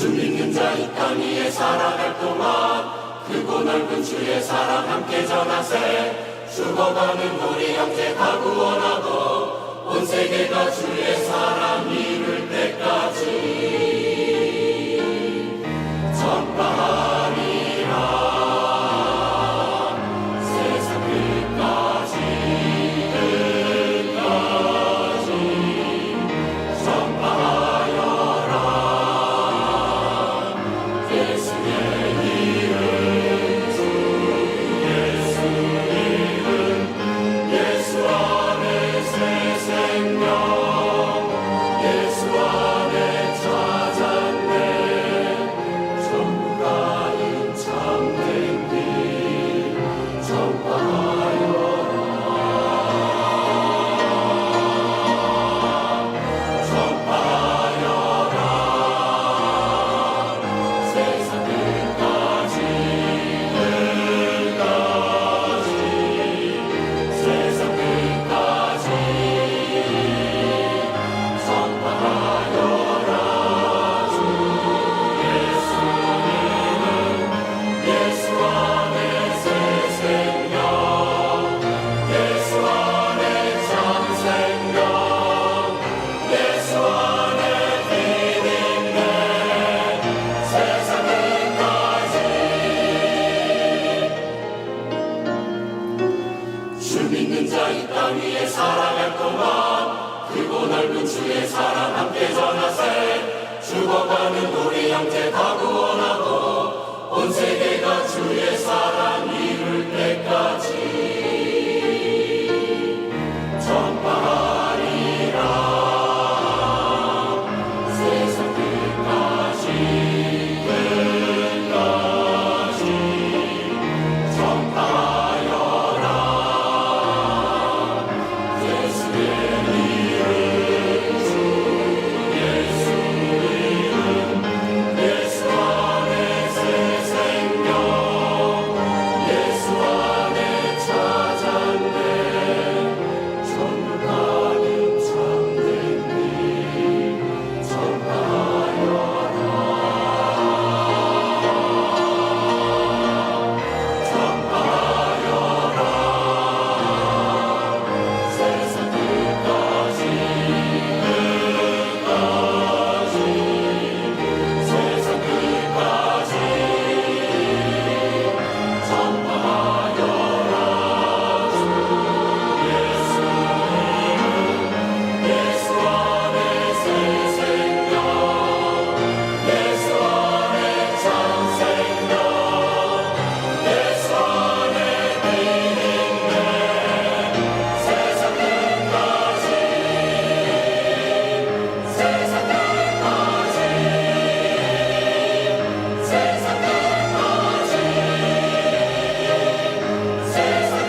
믿는 자 이 땅 위에 살아갈 동안 크고 넓은 주의 사랑 함께 전하세. 죽어가는 우리 형제 다 구원하고 온 세계가 주의 사랑 이룰 때까지 전파하리라. 세상 끝까지 전파하여라. 예수의 이름 주 예수 이름 예수 안에 새 생명 예수 안에 찾았네. 천국 가는 참된 길 전파하여라. 전파하여라. 세상 끝까지 세상 끝까지 전파하여라. 주 예수 이름 예수 안에 새 생명 예수 안에 참 생명 예수 안에 비밀네. 세상 끝까지 주 믿는 자 이 땅 위에 살아갈 동안 크고 넓은 주의 사랑 함께 전하세. 죽어가는 우리 형제 다 구원하고 온 세계가 주의 사랑 이룰 때까지 전파하리라. 세상 끝까지 전파하여라. 예수의 이름 주 예수 이름 예수 안에 새 생명 예수 안에 찾았네. 천국 가는 참된 길 전파하여라. 전파하여라. 세상 끝까지 세상 끝까지 전파하여라. 주 예수 이름 예수 안에 새 생명 예수 안에 참 생명 예수 안에 비밀네. 세상 끝까지 세상 끝까지 세상 끝까지 세상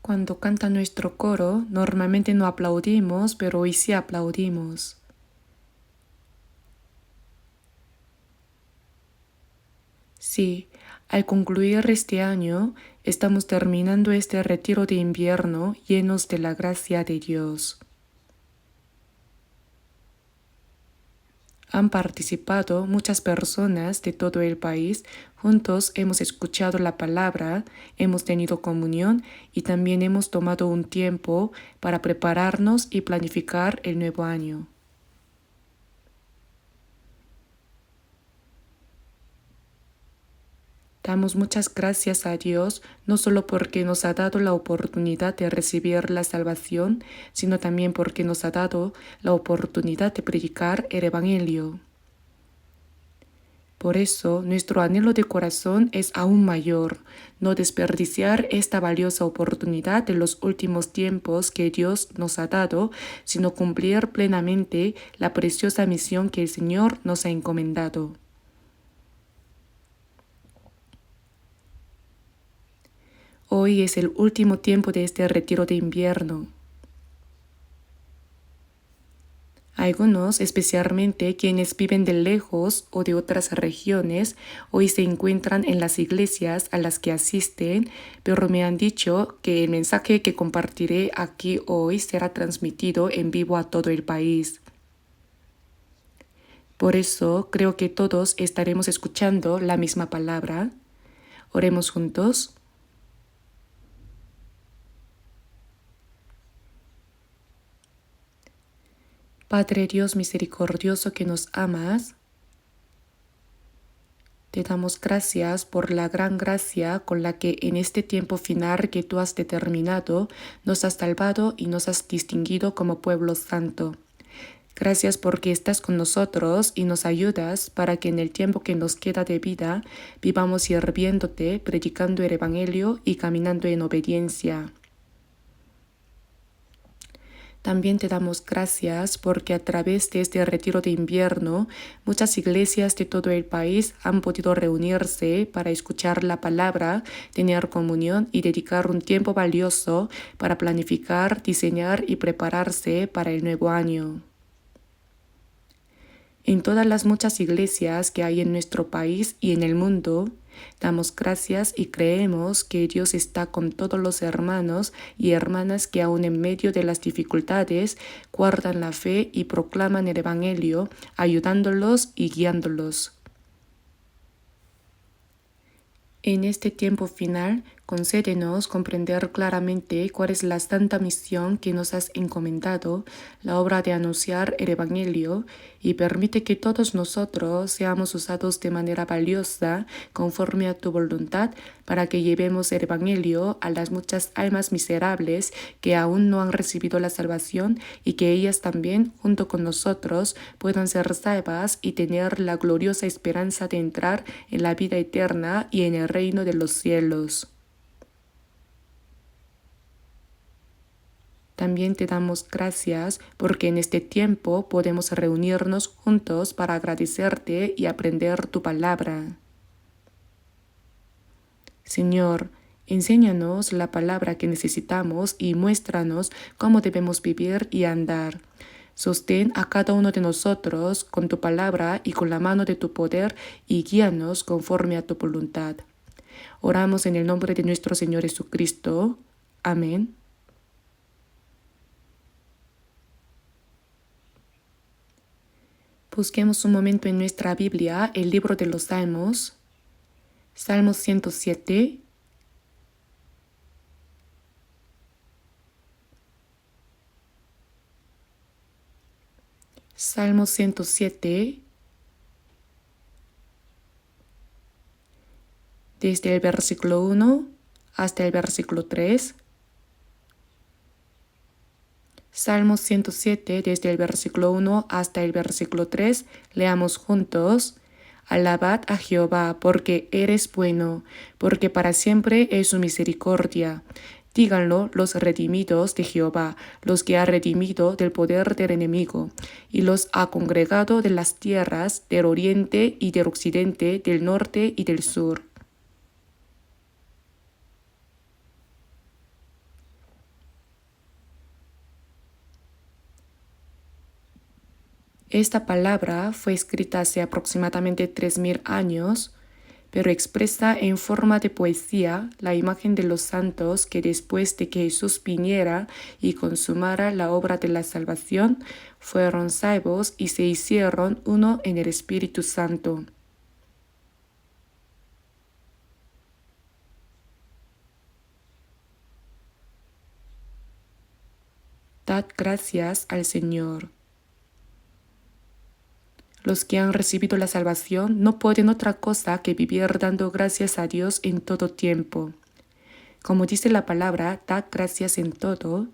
Cuando canta nuestro coro, normalmente no aplaudimos, pero hoy sí aplaudimos. Sí, al concluir este año, estamos terminando este retiro de invierno llenos de la gracia de Dios. Han participado muchas personas de todo el país. Juntos hemos escuchado la palabra, hemos tenido comunión y también hemos tomado un tiempo para prepararnos y planificar el nuevo año. Damos muchas gracias a Dios, no solo porque nos ha dado la oportunidad de recibir la salvación, sino también porque nos ha dado la oportunidad de predicar el Evangelio. Por eso, nuestro anhelo de corazón es aún mayor, no desperdiciar esta valiosa oportunidad de los últimos tiempos que Dios nos ha dado, sino cumplir plenamente la preciosa misión que el Señor nos ha encomendado. Hoy es el último tiempo de este retiro de invierno. Algunos, especialmente quienes viven de lejos o de otras regiones, hoy se encuentran en las iglesias a las que asisten, pero me han dicho que el mensaje que compartiré aquí hoy será transmitido en vivo a todo el país. Por eso creo que todos estaremos escuchando la misma palabra. Oremos juntos. Padre Dios misericordioso que nos amas, te damos gracias por la gran gracia con la que en este tiempo final que tú has determinado, nos has salvado y nos has distinguido como pueblo santo. Gracias porque estás con nosotros y nos ayudas para que en el tiempo que nos queda de vida vivamos sirviéndote, predicando el Evangelio y caminando en obediencia. También te damos gracias porque a través de este retiro de invierno, muchas iglesias de todo el país han podido reunirse para escuchar la palabra, tener comunión y dedicar un tiempo valioso para planificar, diseñar y prepararse para el nuevo año. En todas las muchas iglesias que hay en nuestro país y en el mundo, damos gracias y creemos que Dios está con todos los hermanos y hermanas que aún en medio de las dificultades guardan la fe y proclaman el Evangelio, ayudándolos y guiándolos. En este tiempo final, concédenos comprender claramente cuál es la santa misión que nos has encomendado, la obra de anunciar el Evangelio, y permite que todos nosotros seamos usados de manera valiosa conforme a tu voluntad para que llevemos el Evangelio a las muchas almas miserables que aún no han recibido la salvación y que ellas también, junto con nosotros, puedan ser salvas y tener la gloriosa esperanza de entrar en la vida eterna y en el reino de los cielos. También te damos gracias porque en este tiempo podemos reunirnos juntos para agradecerte y aprender tu palabra. Señor, enséñanos la palabra que necesitamos y muéstranos cómo debemos vivir y andar. Sostén a cada uno de nosotros con tu palabra y con la mano de tu poder y guíanos conforme a tu voluntad. Oramos en el nombre de nuestro Señor Jesucristo. Amén. Busquemos un momento en nuestra Biblia el libro de los Salmos, Salmo 107, Salmo 107, desde el versículo 1 hasta el versículo 3. Salmo 107, desde el versículo 1 hasta el versículo 3, leamos juntos. Alabad a Jehová, porque eres bueno, porque para siempre es su misericordia. Díganlo los redimidos de Jehová, los que ha redimido del poder del enemigo, y los ha congregado de las tierras del oriente y del occidente, del norte y del sur. Esta palabra fue escrita hace aproximadamente 3000 años, pero expresa en forma de poesía la imagen de los santos que después de que Jesús viniera y consumara la obra de la salvación, fueron salvos y se hicieron uno en el Espíritu Santo. Dad gracias al Señor. Los que han recibido la salvación no pueden otra cosa que vivir dando gracias a Dios en todo tiempo. Como dice la palabra, dad gracias en todo.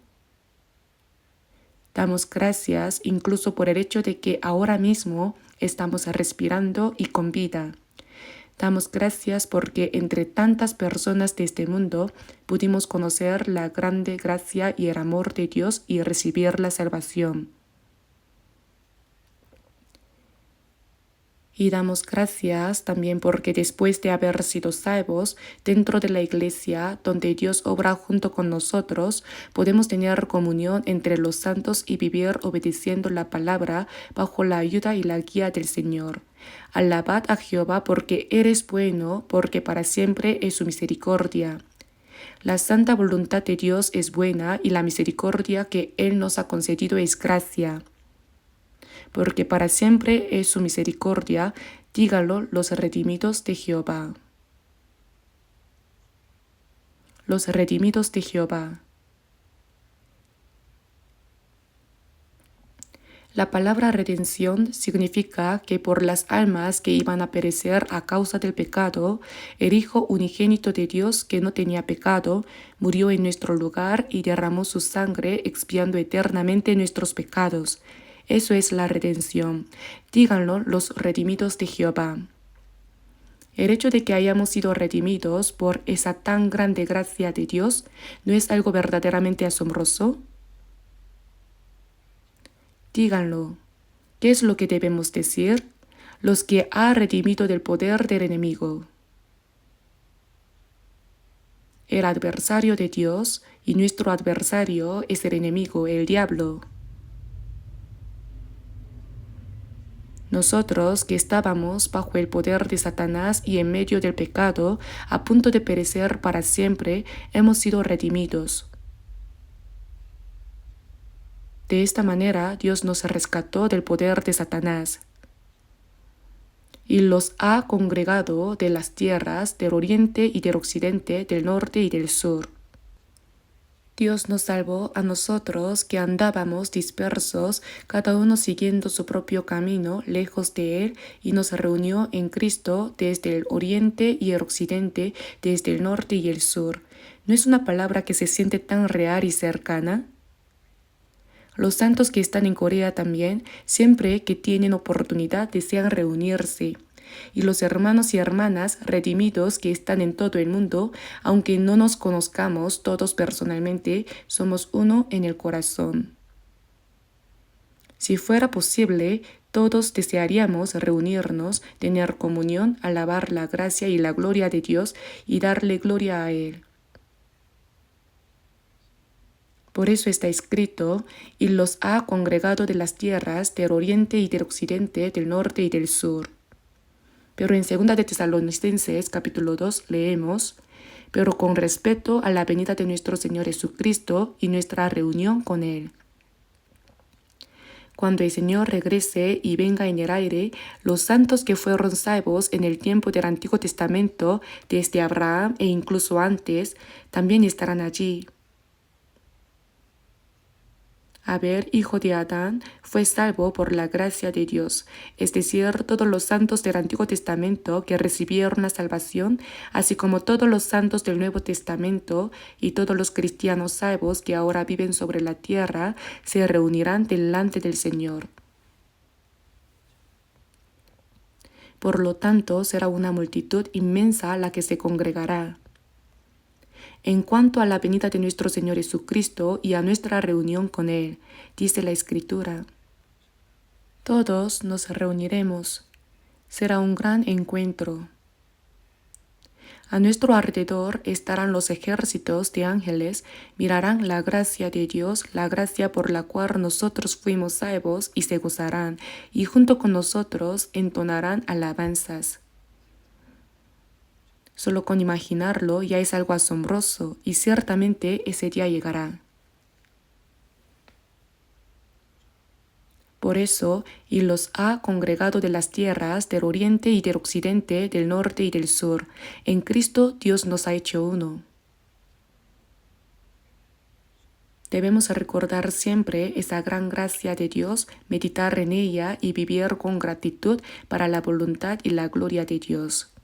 Damos gracias incluso por el hecho de que ahora mismo estamos respirando y con vida. Damos gracias porque entre tantas personas de este mundo pudimos conocer la grande gracia y el amor de Dios y recibir la salvación. Y damos gracias también porque después de haber sido salvos dentro de la iglesia, donde Dios obra junto con nosotros, podemos tener comunión entre los santos y vivir obedeciendo la palabra bajo la ayuda y la guía del Señor. Alabad a Jehová porque eres bueno, porque para siempre es su misericordia. La santa voluntad de Dios es buena y la misericordia que Él nos ha concedido es gracia. Porque para siempre es su misericordia, díganlo los redimidos de Jehová. Los redimidos de Jehová. La palabra redención significa que por las almas que iban a perecer a causa del pecado, el Hijo unigénito de Dios que no tenía pecado, murió en nuestro lugar y derramó su sangre expiando eternamente nuestros pecados. Eso es la redención. Díganlo los redimidos de Jehová. El hecho de que hayamos sido redimidos por esa tan grande gracia de Dios, ¿no es algo verdaderamente asombroso? Díganlo. ¿Qué es lo que debemos decir? Los que ha redimido del poder del enemigo. El adversario de Dios y nuestro adversario es el enemigo, el diablo. Nosotros que estábamos bajo el poder de Satanás y en medio del pecado, a punto de perecer para siempre, hemos sido redimidos. De esta manera, Dios nos rescató del poder de Satanás y los ha congregado de las tierras del oriente y del occidente, del norte y del sur. Dios nos salvó a nosotros que andábamos dispersos, cada uno siguiendo su propio camino, lejos de Él, y nos reunió en Cristo desde el oriente y el occidente, desde el norte y el sur. ¿No es una palabra que se siente tan real y cercana? Los santos que están en Corea también, siempre que tienen oportunidad, desean reunirse. Y los hermanos y hermanas redimidos que están en todo el mundo, aunque no nos conozcamos todos personalmente, somos uno en el corazón. Si fuera posible, todos desearíamos reunirnos, tener comunión, alabar la gracia y la gloria de Dios y darle gloria a Él. Por eso está escrito, y los ha congregado de las tierras del oriente y del occidente, del norte y del sur. Pero en 2 de Tesalonicenses capítulo 2 leemos, pero con respecto a la venida de nuestro Señor Jesucristo y nuestra reunión con Él. Cuando el Señor regrese y venga en el aire, los santos que fueron salvos en el tiempo del Antiguo Testamento, desde Abraham e incluso antes, también estarán allí. Abel, hijo de Adán, fue salvo por la gracia de Dios, es decir, todos los santos del Antiguo Testamento que recibieron la salvación, así como todos los santos del Nuevo Testamento y todos los cristianos salvos que ahora viven sobre la tierra, se reunirán delante del Señor. Por lo tanto, será una multitud inmensa la que se congregará. En cuanto a la venida de nuestro Señor Jesucristo y a nuestra reunión con Él, dice la Escritura, todos nos reuniremos. Será un gran encuentro. A nuestro alrededor estarán los ejércitos de ángeles, mirarán la gracia de Dios, la gracia por la cual nosotros fuimos salvos y se gozarán, y junto con nosotros entonarán alabanzas. Solo con imaginarlo ya es algo asombroso y ciertamente ese día llegará. Por eso, y los ha congregado de las tierras del oriente y del occidente, del norte y del sur. En Cristo Dios nos ha hecho uno. Debemos recordar siempre esa gran gracia de Dios, meditar en ella y vivir con gratitud para la voluntad y la gloria de Dios.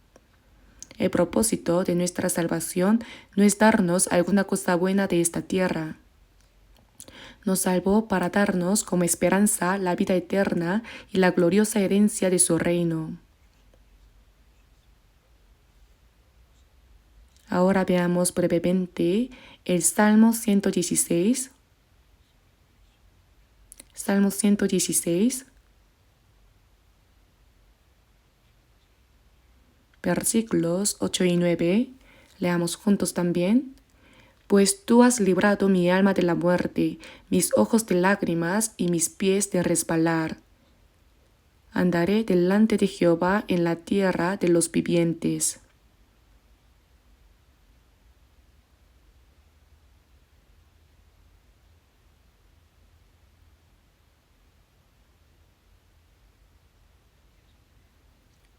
El propósito de nuestra salvación no es darnos alguna cosa buena de esta tierra. Nos salvó para darnos como esperanza la vida eterna y la gloriosa herencia de su reino. Ahora veamos brevemente el Salmo 116. Salmo 116. Versículos 8 y 9. Leamos juntos también. Pues tú has librado mi alma de la muerte, mis ojos de lágrimas y mis pies de resbalar. Andaré delante de Jehová en la tierra de los vivientes.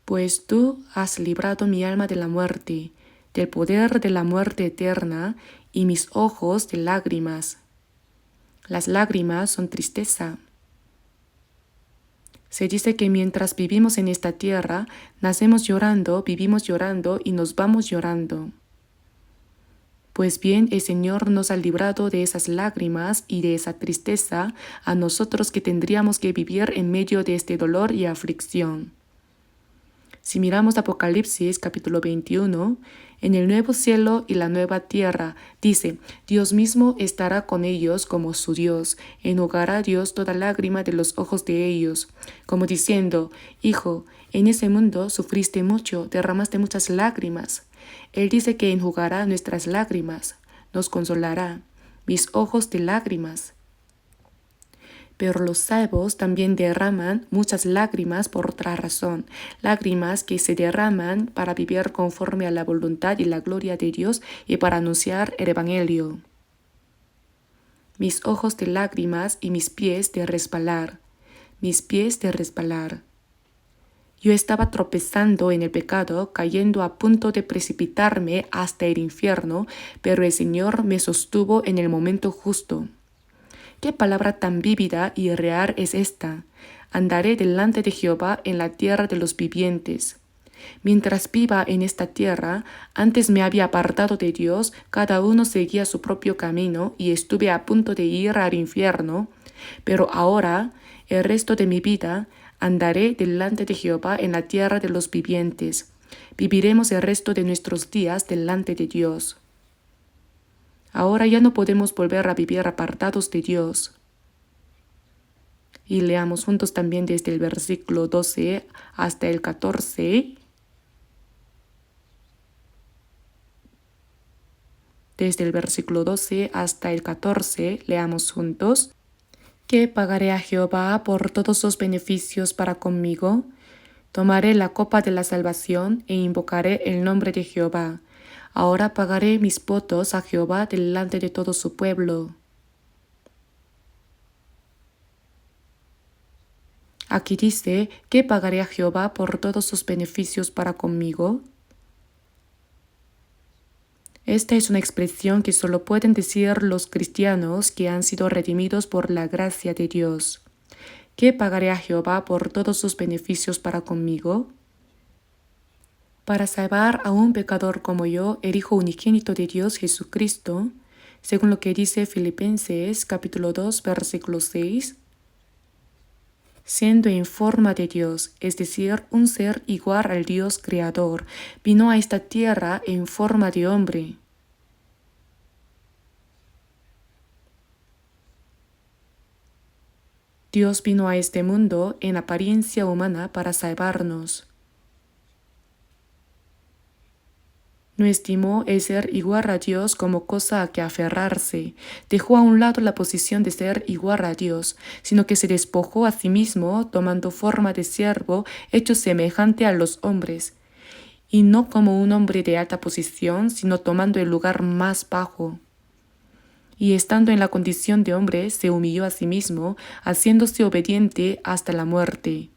Pues tú has librado mi alma de la muerte, del poder de la muerte eterna, y mis ojos de lágrimas. Las lágrimas son tristeza. Se dice que mientras vivimos en esta tierra, nacemos llorando, vivimos llorando y nos vamos llorando. Pues bien, el Señor nos ha librado de esas lágrimas y de esa tristeza a nosotros que tendríamos que vivir en medio de este dolor y aflicción. Si miramos Apocalipsis capítulo 21, en el nuevo cielo y la nueva tierra, dice, Dios mismo estará con ellos como su Dios, enjugará Dios toda lágrima de los ojos de ellos, como diciendo, Hijo, en ese mundo sufriste mucho, derramaste muchas lágrimas. Él dice que enjugará nuestras lágrimas, nos consolará, mis ojos de lágrimas. Pero los salvos también derraman muchas lágrimas por otra razón, lágrimas que se derraman para vivir conforme a la voluntad y la gloria de Dios y para anunciar el Evangelio. Mis ojos de lágrimas y mis pies de resbalar, mis pies de resbalar. Yo estaba tropezando en el pecado, cayendo a punto de precipitarme hasta el infierno, pero el Señor me sostuvo en el momento justo. ¿Qué palabra tan vívida y real es esta? Andaré delante de Jehová en la tierra de los vivientes. Mientras viva en esta tierra, antes me había apartado de Dios, cada uno seguía su propio camino y estuve a punto de ir al infierno, pero ahora, el resto de mi vida, andaré delante de Jehová en la tierra de los vivientes. Viviremos el resto de nuestros días delante de Dios. Ahora ya no podemos volver a vivir apartados de Dios. Y leamos juntos también desde el versículo 12 hasta el 14. Desde el versículo 12 hasta el 14, leamos juntos. ¿Qué pagaré a Jehová por todos los beneficios para conmigo? Tomaré la copa de la salvación e invocaré el nombre de Jehová. Ahora pagaré mis votos a Jehová delante de todo su pueblo. Aquí dice, ¿qué pagaré a Jehová por todos sus beneficios para conmigo? Esta es una expresión que solo pueden decir los cristianos que han sido redimidos por la gracia de Dios. ¿Qué pagaré a Jehová por todos sus beneficios para conmigo? Para salvar a un pecador como yo, el Hijo unigénito de Dios Jesucristo, según lo que dice Filipenses capítulo 2, versículo 6, siendo en forma de Dios, es decir, un ser igual al Dios creador, vino a esta tierra en forma de hombre. Dios vino a este mundo en apariencia humana para salvarnos. No estimó el ser igual a Dios como cosa a que aferrarse, dejó a un lado la posición de ser igual a Dios, sino que se despojó a sí mismo, tomando forma de siervo, hecho semejante a los hombres, y no como un hombre de alta posición, sino tomando el lugar más bajo. Y estando en la condición de hombre, se humilló a sí mismo, haciéndose obediente hasta la muerte.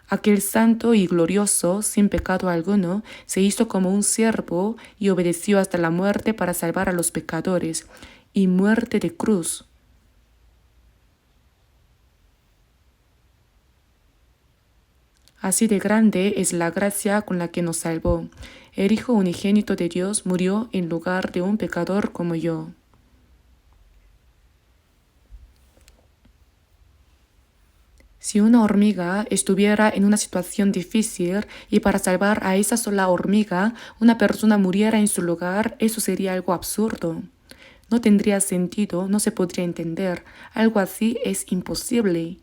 Aquel santo y glorioso, sin pecado alguno, se hizo como un siervo y obedeció hasta la muerte para salvar a los pecadores, y muerte de cruz. Así de grande es la gracia con la que nos salvó. El Hijo unigénito de Dios murió en lugar de un pecador como yo. Si una hormiga estuviera en una situación difícil y para salvar a esa sola hormiga una persona muriera en su lugar, eso sería algo absurdo. No tendría sentido, no se podría entender. Algo así es imposible.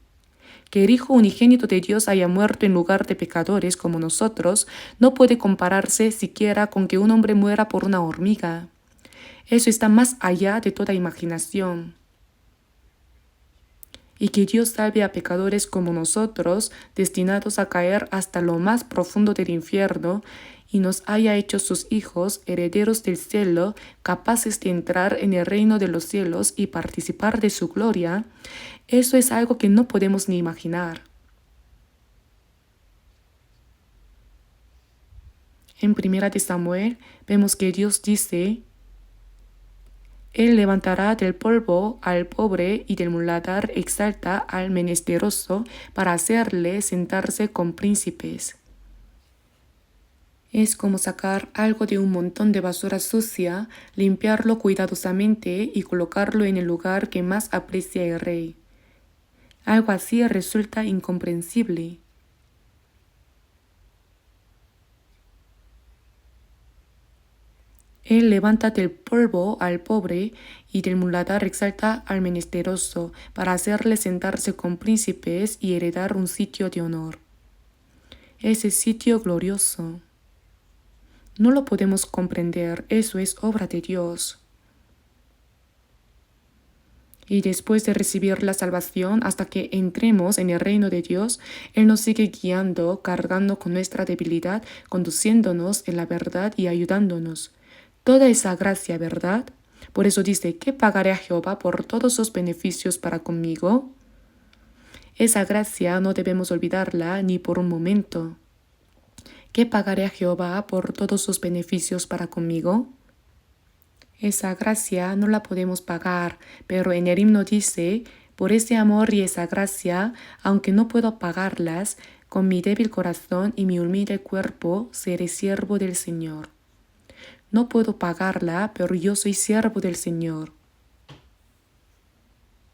Que el Hijo unigénito de Dios haya muerto en lugar de pecadores como nosotros no puede compararse siquiera con que un hombre muera por una hormiga. Eso está más allá de toda imaginación. Y que Dios salve a pecadores como nosotros, destinados a caer hasta lo más profundo del infierno, y nos haya hecho sus hijos, herederos del cielo, capaces de entrar en el reino de los cielos y participar de su gloria, eso es algo que no podemos ni imaginar. En 1 de Samuel vemos que Dios dice: Él levantará del polvo al pobre y del muladar exalta al menesteroso para hacerle sentarse con príncipes. Es como sacar algo de un montón de basura sucia, limpiarlo cuidadosamente y colocarlo en el lugar que más aprecia el rey. Algo así resulta incomprensible. Él levanta del polvo al pobre y del muladar exalta al menesteroso para hacerle sentarse con príncipes y heredar un sitio de honor. Ese sitio glorioso. No lo podemos comprender, eso es obra de Dios. Y después de recibir la salvación, hasta que entremos en el reino de Dios, Él nos sigue guiando, cargando con nuestra debilidad, conduciéndonos en la verdad y ayudándonos. Toda esa gracia, ¿verdad? Por eso dice: ¿qué pagaré a Jehová por todos sus beneficios para conmigo? Esa gracia no debemos olvidarla ni por un momento. ¿Qué pagaré a Jehová por todos sus beneficios para conmigo? Esa gracia no la podemos pagar, pero en el himno dice: por ese amor y esa gracia, aunque no puedo pagarlas, con mi débil corazón y mi humilde cuerpo seré siervo del Señor. No puedo pagarla, pero yo soy siervo del Señor.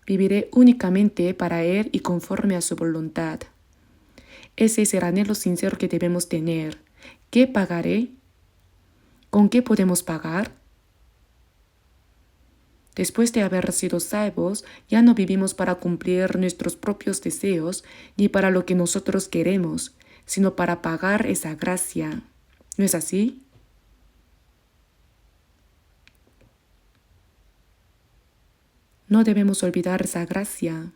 Viviré únicamente para Él y conforme a su voluntad. Ese es el anhelo sincero que debemos tener. ¿Qué pagaré? ¿Con qué podemos pagar? Después de haber sido salvos, ya no vivimos para cumplir nuestros propios deseos ni para lo que nosotros queremos, sino para pagar esa gracia. ¿No es así? No debemos olvidar esa gracia.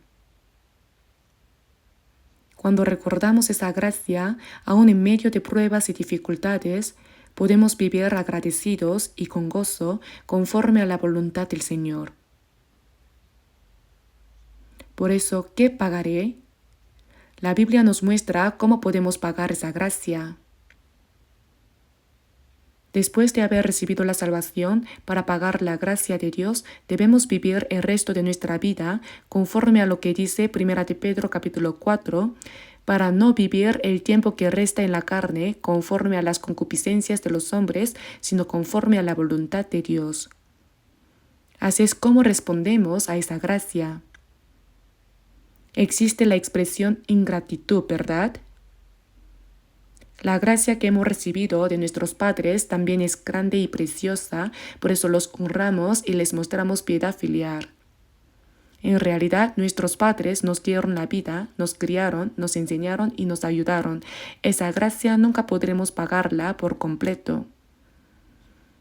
Cuando recordamos esa gracia, aún en medio de pruebas y dificultades, podemos vivir agradecidos y con gozo conforme a la voluntad del Señor. Por eso, ¿qué pagaré? La Biblia nos muestra cómo podemos pagar esa gracia. Después de haber recibido la salvación, para pagar la gracia de Dios, debemos vivir el resto de nuestra vida conforme a lo que dice 1 de Pedro capítulo 4, para no vivir el tiempo que resta en la carne conforme a las concupiscencias de los hombres, sino conforme a la voluntad de Dios. Así es como respondemos a esa gracia. Existe la expresión ingratitud, ¿verdad? La gracia que hemos recibido de nuestros padres también es grande y preciosa, por eso los honramos y les mostramos piedad filial. En realidad, nuestros padres nos dieron la vida, nos criaron, nos enseñaron y nos ayudaron. Esa gracia nunca podremos pagarla por completo.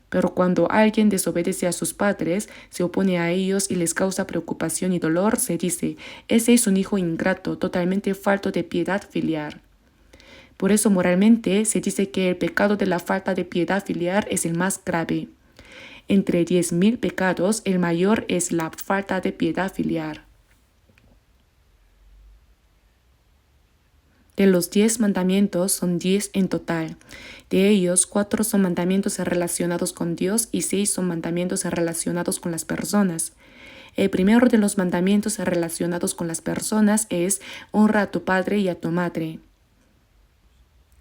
Pero cuando alguien desobedece a sus padres, se opone a ellos y les causa preocupación y dolor, se dice: ese es un hijo ingrato, totalmente falto de piedad filial. Por eso moralmente se dice que el pecado de la falta de piedad filial es el más grave. Entre 10.000 pecados, el mayor es la falta de piedad filial. De los 10 mandamientos son 10 en total. De ellos, 4 son mandamientos relacionados con Dios y 6 son mandamientos relacionados con las personas. El primero de los mandamientos relacionados con las personas es: honra a tu padre y a tu madre.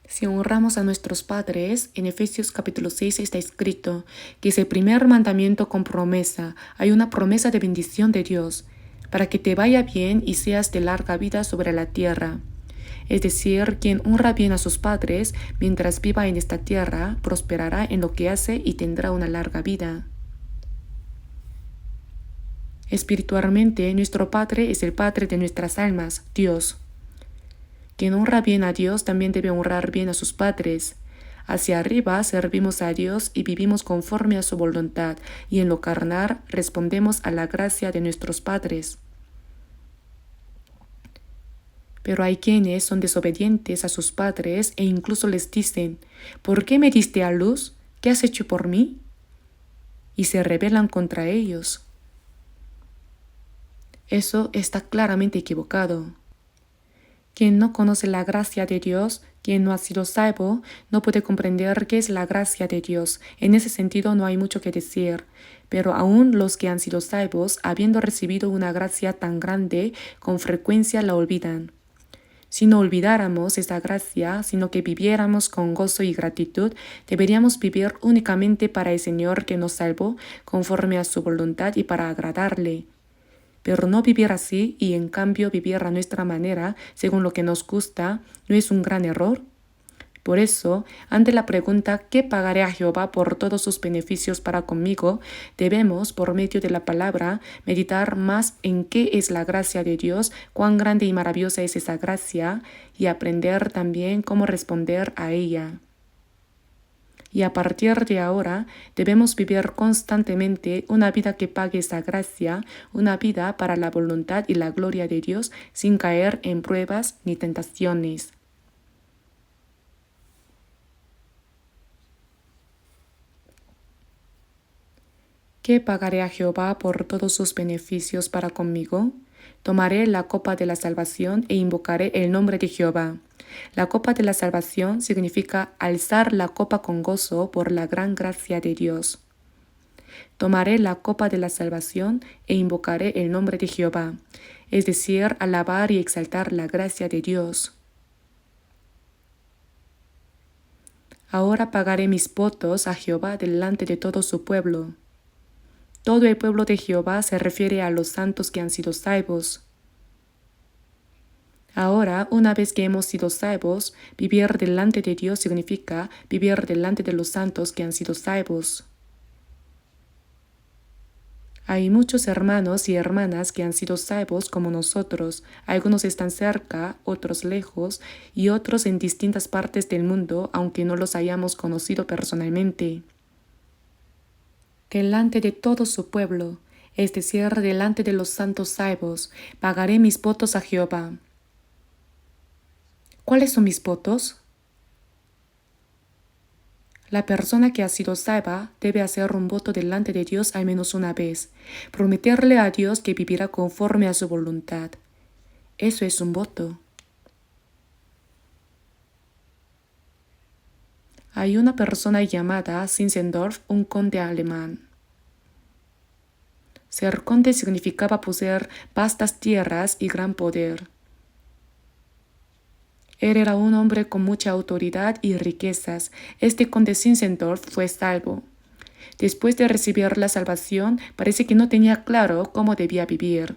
Si honramos a nuestros padres, en Efesios capítulo 6 está escrito que es el primer mandamiento con promesa. Hay una promesa de bendición de Dios, para que te vaya bien y seas de larga vida sobre la tierra. Es decir, quien honra bien a sus padres mientras viva en esta tierra, prosperará en lo que hace y tendrá una larga vida. Espiritualmente, nuestro Padre es el Padre de nuestras almas, Dios. Quien honra bien a Dios también debe honrar bien a sus padres. Hacia arriba servimos a Dios y vivimos conforme a su voluntad, y en lo carnal respondemos a la gracia de nuestros padres. Pero hay quienes son desobedientes a sus padres e incluso les dicen, ¿por qué me diste a luz? ¿Qué has hecho por mí? Y se rebelan contra ellos. Eso está claramente equivocado. Quien no conoce la gracia de Dios, quien no ha sido salvo, no puede comprender qué es la gracia de Dios. En ese sentido no hay mucho que decir. Pero aún los que han sido salvos, habiendo recibido una gracia tan grande, con frecuencia la olvidan. Si no olvidáramos esa gracia, sino que viviéramos con gozo y gratitud, deberíamos vivir únicamente para el Señor que nos salvó, conforme a su voluntad y para agradarle. Pero no vivir así y en cambio vivir a nuestra manera, según lo que nos gusta, ¿no es un gran error? Por eso, ante la pregunta ¿qué pagaré a Jehová por todos sus beneficios para conmigo?, debemos, por medio de la palabra, meditar más en qué es la gracia de Dios, cuán grande y maravillosa es esa gracia, y aprender también cómo responder a ella. Y a partir de ahora debemos vivir constantemente una vida que pague esa gracia, una vida para la voluntad y la gloria de Dios, sin caer en pruebas ni tentaciones. ¿Qué pagaré a Jehová por todos sus beneficios para conmigo? Tomaré la copa de la salvación e invocaré el nombre de Jehová. La copa de la salvación significa alzar la copa con gozo por la gran gracia de Dios. Tomaré la copa de la salvación e invocaré el nombre de Jehová, es decir, alabar y exaltar la gracia de Dios. Ahora pagaré mis votos a Jehová delante de todo su pueblo. Todo el pueblo de Jehová se refiere a los santos que han sido salvos. Ahora, una vez que hemos sido salvos, vivir delante de Dios significa vivir delante de los santos que han sido salvos. Hay muchos hermanos y hermanas que han sido salvos como nosotros. Algunos están cerca, otros lejos y otros en distintas partes del mundo, aunque no los hayamos conocido personalmente. Delante de todo su pueblo, es decir, delante de los santos salvos, pagaré mis votos a Jehová. ¿Cuáles son mis votos? La persona que ha sido salva debe hacer un voto delante de Dios al menos una vez, prometerle a Dios que vivirá conforme a su voluntad. Eso es un voto. Hay una persona llamada Zinzendorf, un conde alemán. Ser conde significaba poseer vastas tierras y gran poder. Él era un hombre con mucha autoridad y riquezas. Este conde Zinzendorf fue salvo. Después de recibir la salvación, parece que no tenía claro cómo debía vivir.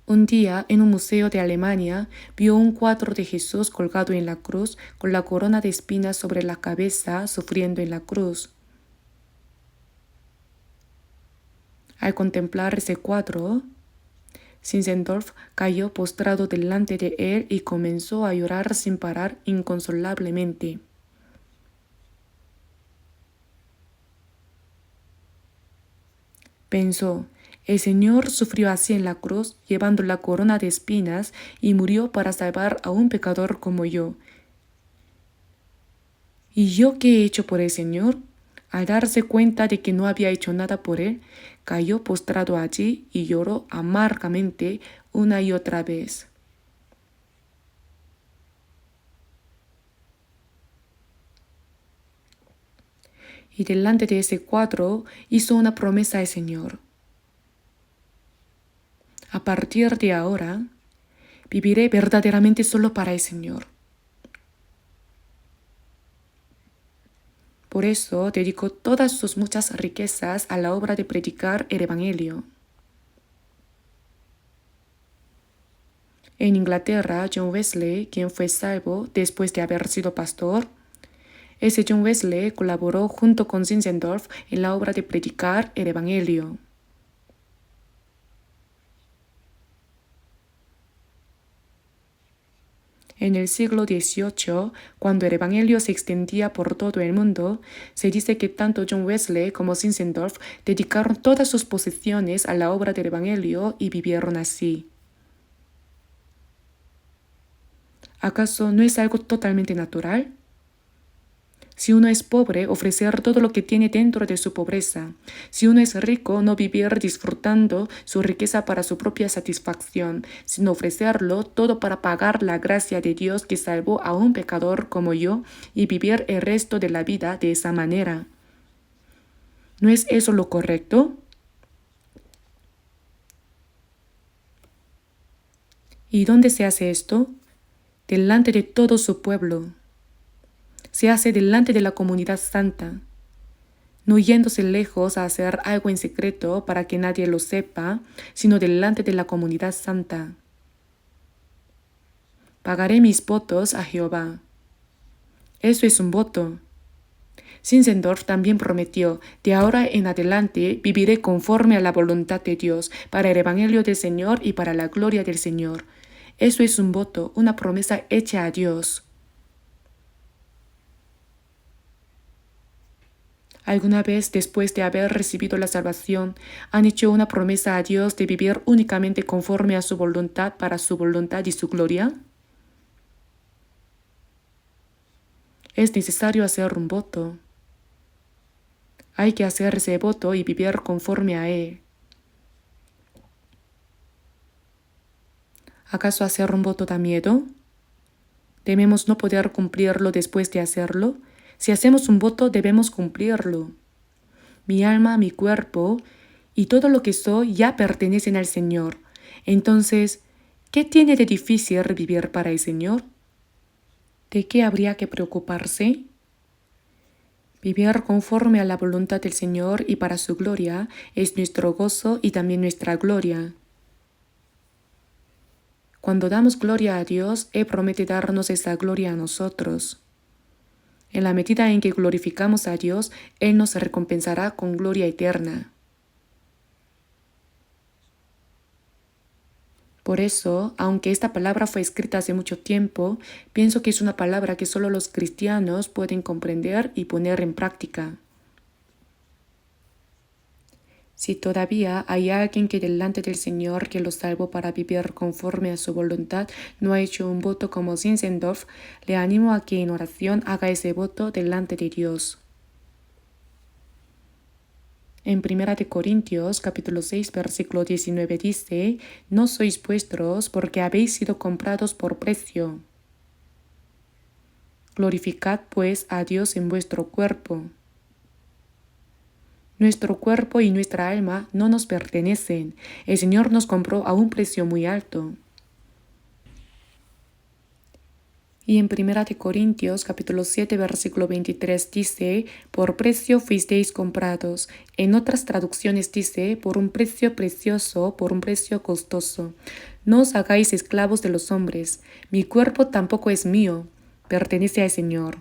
Un día, en un museo de Alemania, vio un cuadro de Jesús colgado en la cruz, con la corona de espinas sobre la cabeza, sufriendo en la cruz. Al contemplar ese cuadro, Zinzendorf cayó postrado delante de él y comenzó a llorar sin parar inconsolablemente. Pensó, el Señor sufrió así en la cruz, llevando la corona de espinas, y murió para salvar a un pecador como yo. ¿Y yo qué he hecho por el Señor? Al darse cuenta de que no había hecho nada por él, cayó postrado allí y lloró amargamente una y otra vez. Y delante de ese cuadro hizo una promesa al Señor. A partir de ahora, viviré verdaderamente solo para el Señor. Por eso dedicó todas sus muchas riquezas a la obra de predicar el Evangelio. En Inglaterra, John Wesley, quien fue salvo después de haber sido pastor, ese John Wesley colaboró junto con Zinzendorf en la obra de predicar el Evangelio. En el siglo XVIII, cuando el Evangelio se extendía por todo el mundo, se dice que tanto John Wesley como Zinzendorf dedicaron todas sus posesiones a la obra del Evangelio y vivieron así. ¿Acaso no es algo totalmente natural? Si uno es pobre, ofrecer todo lo que tiene dentro de su pobreza. Si uno es rico, no vivir disfrutando su riqueza para su propia satisfacción, sino ofrecerlo todo para pagar la gracia de Dios que salvó a un pecador como yo y vivir el resto de la vida de esa manera. ¿No es eso lo correcto? ¿Y dónde se hace esto? Delante de todo su pueblo. Se hace delante de la comunidad santa, no yéndose lejos a hacer algo en secreto para que nadie lo sepa, sino delante de la comunidad santa. Pagaré mis votos a Jehová. Eso es un voto. Zinzendorf también prometió, de ahora en adelante viviré conforme a la voluntad de Dios, para el Evangelio del Señor y para la gloria del Señor. Eso es un voto, una promesa hecha a Dios. ¿Alguna vez, después de haber recibido la salvación, han hecho una promesa a Dios de vivir únicamente conforme a su voluntad para su voluntad y su gloria? Es necesario hacer un voto. Hay que hacer ese voto y vivir conforme a él. ¿Acaso hacer un voto da miedo? ¿Tememos no poder cumplirlo después de hacerlo? Si hacemos un voto, debemos cumplirlo. Mi alma, mi cuerpo y todo lo que soy ya pertenecen al Señor. Entonces, ¿qué tiene de difícil vivir para el Señor? ¿De qué habría que preocuparse? Vivir conforme a la voluntad del Señor y para su gloria es nuestro gozo y también nuestra gloria. Cuando damos gloria a Dios, Él promete darnos esa gloria a nosotros. En la medida en que glorificamos a Dios, Él nos recompensará con gloria eterna. Por eso, aunque esta palabra fue escrita hace mucho tiempo, pienso que es una palabra que solo los cristianos pueden comprender y poner en práctica. Si todavía hay alguien que delante del Señor que lo salvó para vivir conforme a su voluntad no ha hecho un voto como Zinzendorf, le animo a que en oración haga ese voto delante de Dios. En 1 Corintios capítulo 6 versículo 19 dice: No sois vuestros porque habéis sido comprados por precio. Glorificad pues a Dios en vuestro cuerpo. Nuestro cuerpo y nuestra alma no nos pertenecen. El Señor nos compró a un precio muy alto. Y en 1 Corintios capítulo 7 versículo 23 dice: Por precio fuisteis comprados. En otras traducciones dice: por un precio precioso, por un precio costoso. No os hagáis esclavos de los hombres. Mi cuerpo tampoco es mío, pertenece al Señor.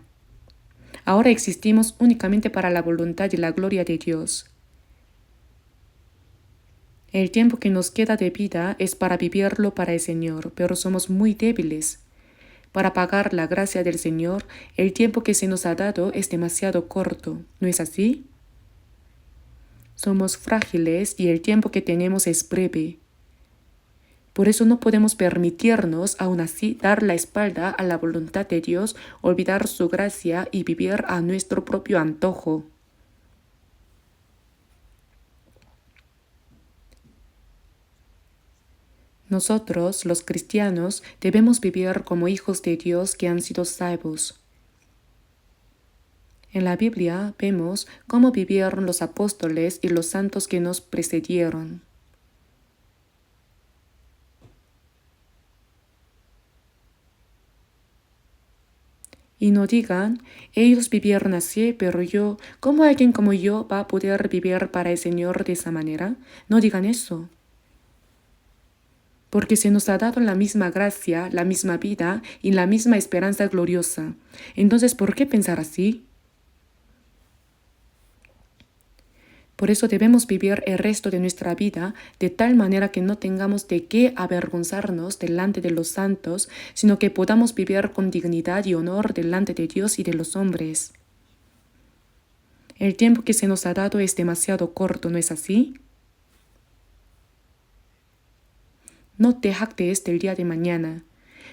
Ahora existimos únicamente para la voluntad y la gloria de Dios. El tiempo que nos queda de vida es para vivirlo para el Señor, pero somos muy débiles. Para pagar la gracia del Señor, el tiempo que se nos ha dado es demasiado corto, ¿no es así? Somos frágiles y el tiempo que tenemos es breve. Por eso no podemos permitirnos, aún así, dar la espalda a la voluntad de Dios, olvidar su gracia y vivir a nuestro propio antojo. Nosotros, los cristianos, debemos vivir como hijos de Dios que han sido salvos. En la Biblia vemos cómo vivieron los apóstoles y los santos que nos precedieron. Y no digan: ellos vivieron así, pero yo, ¿cómo alguien como yo va a poder vivir para el Señor de esa manera? No digan eso. Porque se nos ha dado la misma gracia, la misma vida y la misma esperanza gloriosa. Entonces, ¿por qué pensar así? Por eso debemos vivir el resto de nuestra vida de tal manera que no tengamos de qué avergonzarnos delante de los santos, sino que podamos vivir con dignidad y honor delante de Dios y de los hombres. El tiempo que se nos ha dado es demasiado corto, ¿no es así? No te jactes del día de mañana,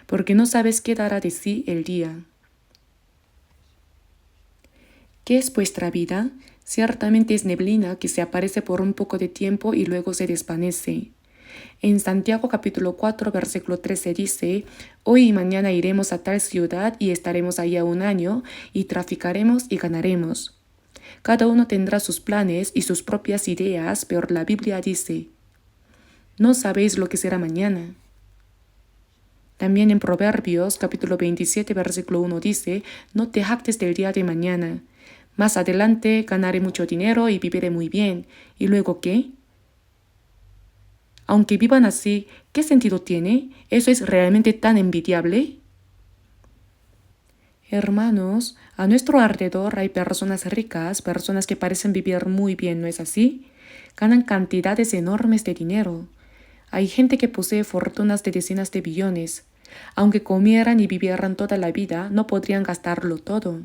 porque no sabes qué dará de sí el día. ¿Qué es vuestra vida? Ciertamente es neblina que se aparece por un poco de tiempo y luego se desvanece. En Santiago capítulo 4 versículo 13 dice: Hoy y mañana iremos a tal ciudad y estaremos allá un año y traficaremos y ganaremos. Cada uno tendrá sus planes y sus propias ideas, pero la Biblia dice: no sabéis lo que será mañana. También en Proverbios capítulo 27 versículo 1 dice: no te jactes del día de mañana. Más adelante ganaré mucho dinero y viviré muy bien. ¿Y luego qué? Aunque vivan así, ¿qué sentido tiene? ¿Eso es realmente tan envidiable? Hermanos, a nuestro alrededor hay personas ricas, personas que parecen vivir muy bien, ¿no es así? Ganan cantidades enormes de dinero. Hay gente que posee fortunas de decenas de billones. Aunque comieran y vivieran toda la vida, no podrían gastarlo todo.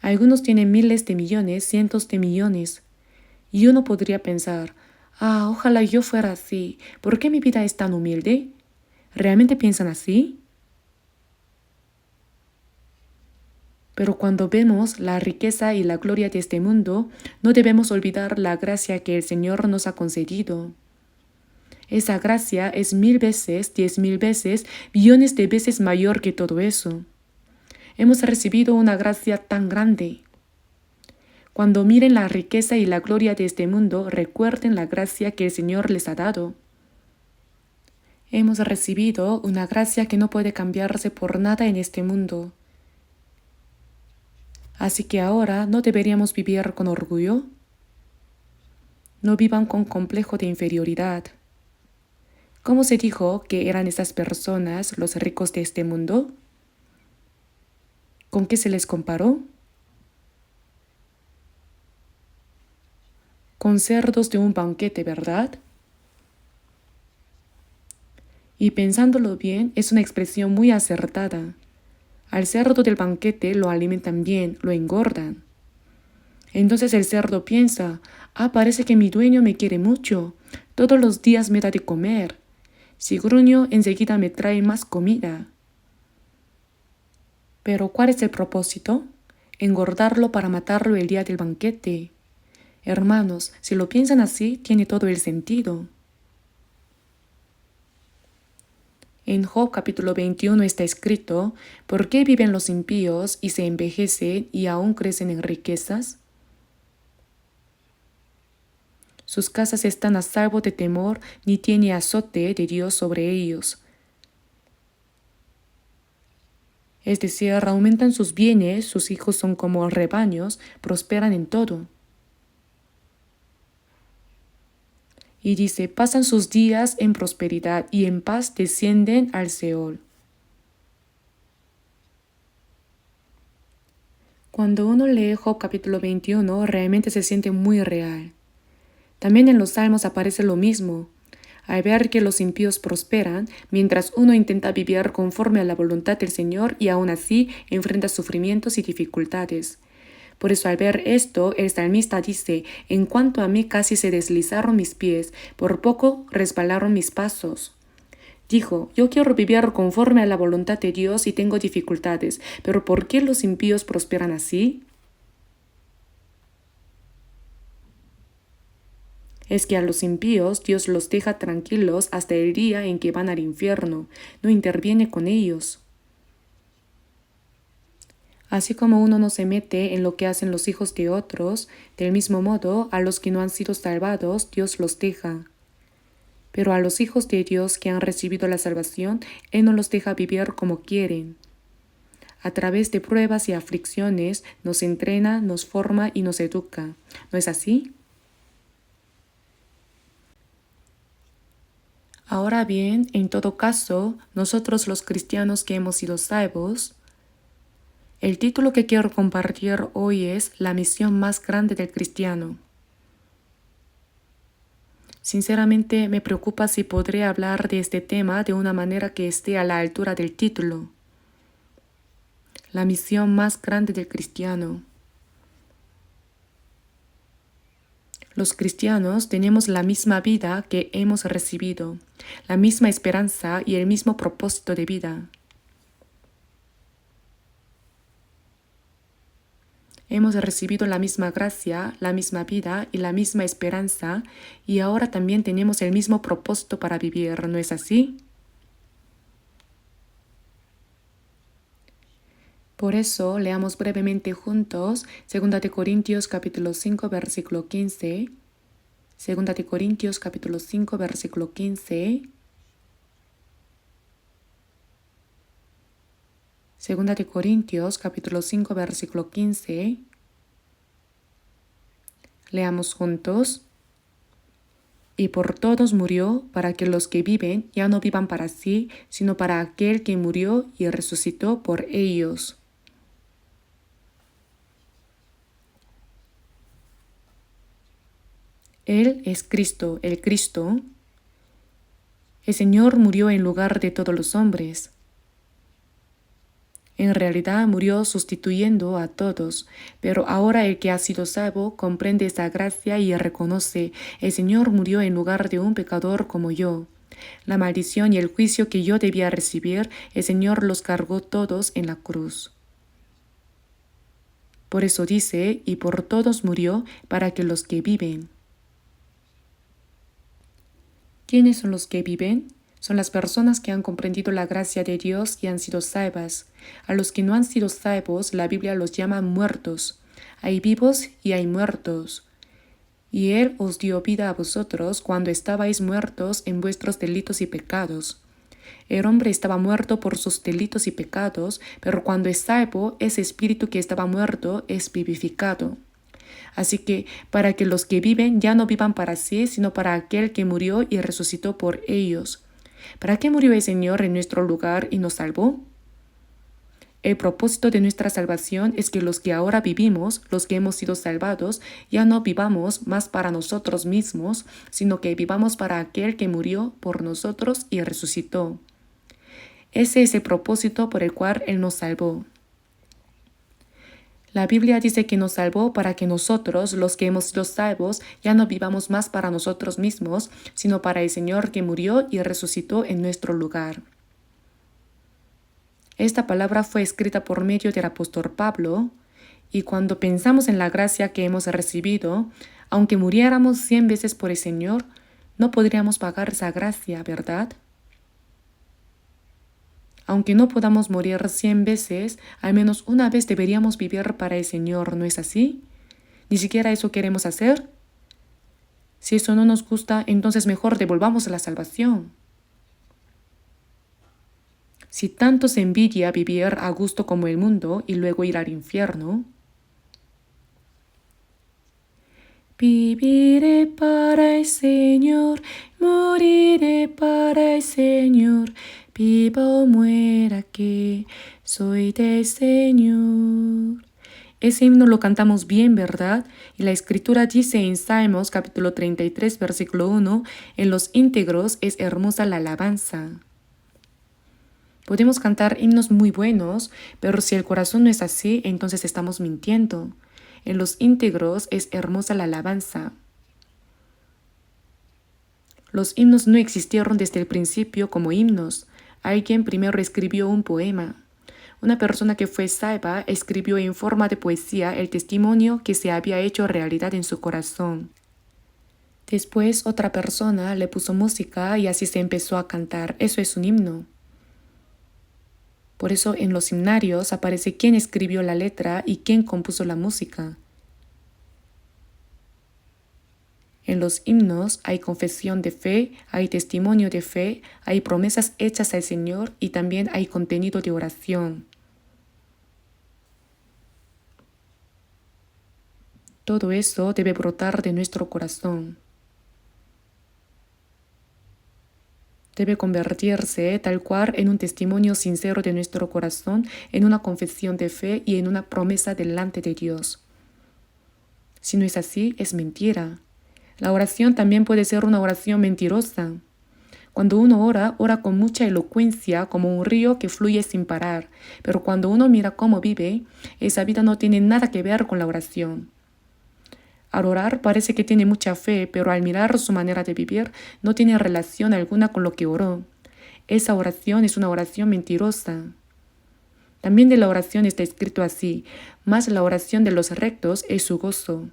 Algunos tienen miles de millones, cientos de millones. Y uno podría pensar: ojalá yo fuera así. ¿Por qué mi vida es tan humilde? ¿Realmente piensan así? Pero cuando vemos la riqueza y la gloria de este mundo, no debemos olvidar la gracia que el Señor nos ha concedido. Esa gracia es 1000 veces, 10.000 veces, billones de veces mayor que todo eso. Hemos recibido una gracia tan grande. Cuando miren la riqueza y la gloria de este mundo, recuerden la gracia que el Señor les ha dado. Hemos recibido una gracia que no puede cambiarse por nada en este mundo. Así que ahora no deberíamos vivir con orgullo. No vivan con complejo de inferioridad. ¿Cómo se dijo que eran esas personas los ricos de este mundo? ¿Con qué se les comparó? Con cerdos de un banquete, ¿verdad? Y pensándolo bien, es una expresión muy acertada. Al cerdo del banquete lo alimentan bien, lo engordan. Entonces el cerdo piensa: parece que mi dueño me quiere mucho, todos los días me da de comer. Si gruño, enseguida me trae más comida. Pero ¿cuál es el propósito? Engordarlo para matarlo el día del banquete. Hermanos, si lo piensan así, tiene todo el sentido. En Job capítulo 21 está escrito: ¿por qué viven los impíos y se envejecen y aún crecen en riquezas? Sus casas están a salvo de temor, ni tiene azote de Dios sobre ellos. Es decir, aumentan sus bienes, sus hijos son como rebaños, prosperan en todo. Y dice: pasan sus días en prosperidad y en paz descienden al Seol. Cuando uno lee Job capítulo 21, realmente se siente muy real. También en los Salmos aparece lo mismo. Al ver que los impíos prosperan, mientras uno intenta vivir conforme a la voluntad del Señor y aún así enfrenta sufrimientos y dificultades. Por eso al ver esto, el salmista dice: en cuanto a mí casi se deslizaron mis pies, por poco resbalaron mis pasos. Dijo: yo quiero vivir conforme a la voluntad de Dios y tengo dificultades, pero ¿por qué los impíos prosperan así? Es que a los impíos Dios los deja tranquilos hasta el día en que van al infierno, no interviene con ellos. Así como uno no se mete en lo que hacen los hijos de otros, del mismo modo a los que no han sido salvados Dios los deja. Pero a los hijos de Dios que han recibido la salvación, Él no los deja vivir como quieren. A través de pruebas y aflicciones nos entrena, nos forma y nos educa. ¿No es así? Ahora bien, en todo caso, nosotros los cristianos que hemos sido salvos, El título que quiero compartir hoy es La misión más grande del cristiano. Sinceramente me preocupa si podré hablar de este tema de una manera que esté a la altura del título. La misión más grande del cristiano. Los cristianos tenemos la misma vida que hemos recibido, la misma esperanza y el mismo propósito de vida. Hemos recibido la misma gracia, la misma vida y la misma esperanza, y ahora también tenemos el mismo propósito para vivir, ¿no es así? Por eso leamos brevemente juntos 2 de Corintios capítulo 5 versículo 15, 2 de Corintios capítulo 5 versículo 15, 2 de Corintios capítulo 5 versículo 15. Leamos juntos. Y por todos murió, para que los que viven ya no vivan para sí, sino para aquel que murió y resucitó por ellos. Él es Cristo, el Cristo. El Señor murió en lugar de todos los hombres. En realidad murió sustituyendo a todos, pero ahora el que ha sido salvo comprende esa gracia y reconoce: el Señor murió en lugar de un pecador como yo. La maldición y el juicio que yo debía recibir, el Señor los cargó todos en la cruz. Por eso dice: y por todos murió, para que los que viven. ¿Quiénes son los que viven? Son las personas que han comprendido la gracia de Dios y han sido salvas. A los que no han sido salvos, la Biblia los llama muertos. Hay vivos y hay muertos. Y Él os dio vida a vosotros cuando estabais muertos en vuestros delitos y pecados. El hombre estaba muerto por sus delitos y pecados, pero cuando es salvo, ese espíritu que estaba muerto es vivificado. Así que para que los que viven ya no vivan para sí, sino para aquel que murió y resucitó por ellos. ¿Para qué murió el Señor en nuestro lugar y nos salvó? El propósito de nuestra salvación es que los que ahora vivimos, los que hemos sido salvados, ya no vivamos más para nosotros mismos, sino que vivamos para aquel que murió por nosotros y resucitó. Ese es el propósito por el cual Él nos salvó. La Biblia dice que nos salvó para que nosotros, los que hemos sido salvos, ya no vivamos más para nosotros mismos, sino para el Señor que murió y resucitó en nuestro lugar. Esta palabra fue escrita por medio del apóstol Pablo, y cuando pensamos en la gracia que hemos recibido, aunque muriéramos 100 veces por el Señor, no podríamos pagar esa gracia, ¿verdad? Aunque no podamos morir 100 veces, al menos una vez deberíamos vivir para el Señor, ¿no es así? ¿Ni siquiera eso queremos hacer? Si eso no nos gusta, entonces mejor devolvamos la salvación. Si tanto se envidia vivir a gusto como el mundo y luego ir al infierno, viviré para el Señor, moriré para el Señor, viva o muera que soy del Señor. Ese himno lo cantamos bien, ¿verdad? Y la Escritura dice en Salmos capítulo 33, versículo 1, en los íntegros es hermosa la alabanza. Podemos cantar himnos muy buenos, pero si el corazón no es así, entonces estamos mintiendo. En los íntegros es hermosa la alabanza. Los himnos no existieron desde el principio como himnos. Alguien primero escribió un poema. Una persona que fue salva escribió en forma de poesía el testimonio que se había hecho realidad en su corazón. Después otra persona le puso música y así se empezó a cantar. Eso es un himno. Por eso en los himnarios aparece quién escribió la letra y quién compuso la música. En los himnos hay confesión de fe, hay testimonio de fe, hay promesas hechas al Señor y también hay contenido de oración. Todo eso debe brotar de nuestro corazón. Debe convertirse tal cual en un testimonio sincero de nuestro corazón, en una confesión de fe y en una promesa delante de Dios. Si no es así, es mentira. La oración también puede ser una oración mentirosa. Cuando uno ora, ora con mucha elocuencia como un río que fluye sin parar, pero cuando uno mira cómo vive, esa vida no tiene nada que ver con la oración. Al orar parece que tiene mucha fe, pero al mirar su manera de vivir no tiene relación alguna con lo que oró. Esa oración es una oración mentirosa. También de la oración está escrito así: mas la oración de los rectos es su gozo.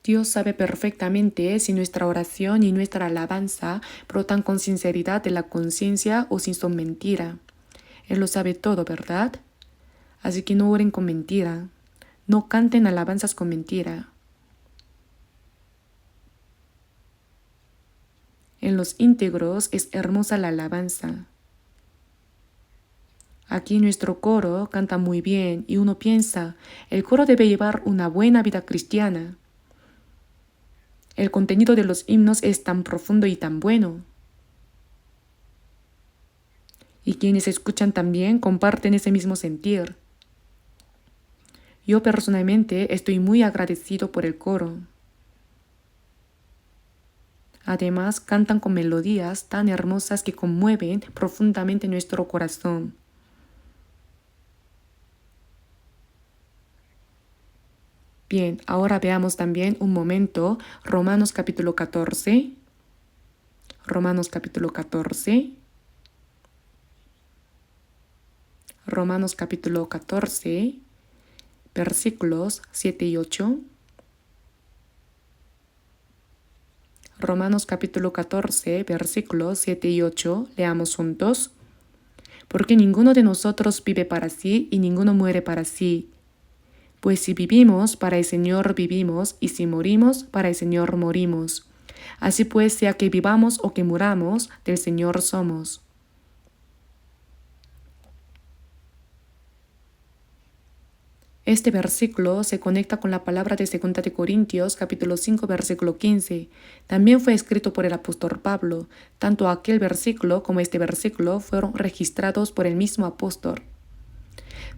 Dios sabe perfectamente si nuestra oración y nuestra alabanza brotan con sinceridad de la conciencia o si son mentira. Él lo sabe todo, ¿verdad? Así que no oren con mentira. No canten alabanzas con mentira. En los íntegros es hermosa la alabanza. Aquí nuestro coro canta muy bien y uno piensa, el coro debe llevar una buena vida cristiana. El contenido de los himnos es tan profundo y tan bueno. Y quienes escuchan también comparten ese mismo sentir. Yo personalmente estoy muy agradecido por el coro. Además, cantan con melodías tan hermosas que conmueven profundamente nuestro corazón. Bien, ahora veamos también un momento Romanos capítulo 14. Romanos capítulo 14. Romanos capítulo 14, versículos 7 y 8. Romanos capítulo 14, versículos 7 y 8. Leamos juntos. Porque ninguno de nosotros vive para sí y ninguno muere para sí. Pues si vivimos, para el Señor vivimos, y si morimos, para el Señor morimos. Así pues, sea que vivamos o que muramos, del Señor somos. Este versículo se conecta con la palabra de 2 de Corintios, capítulo 5, versículo 15. También fue escrito por el apóstol Pablo. Tanto aquel versículo como este versículo fueron registrados por el mismo apóstol.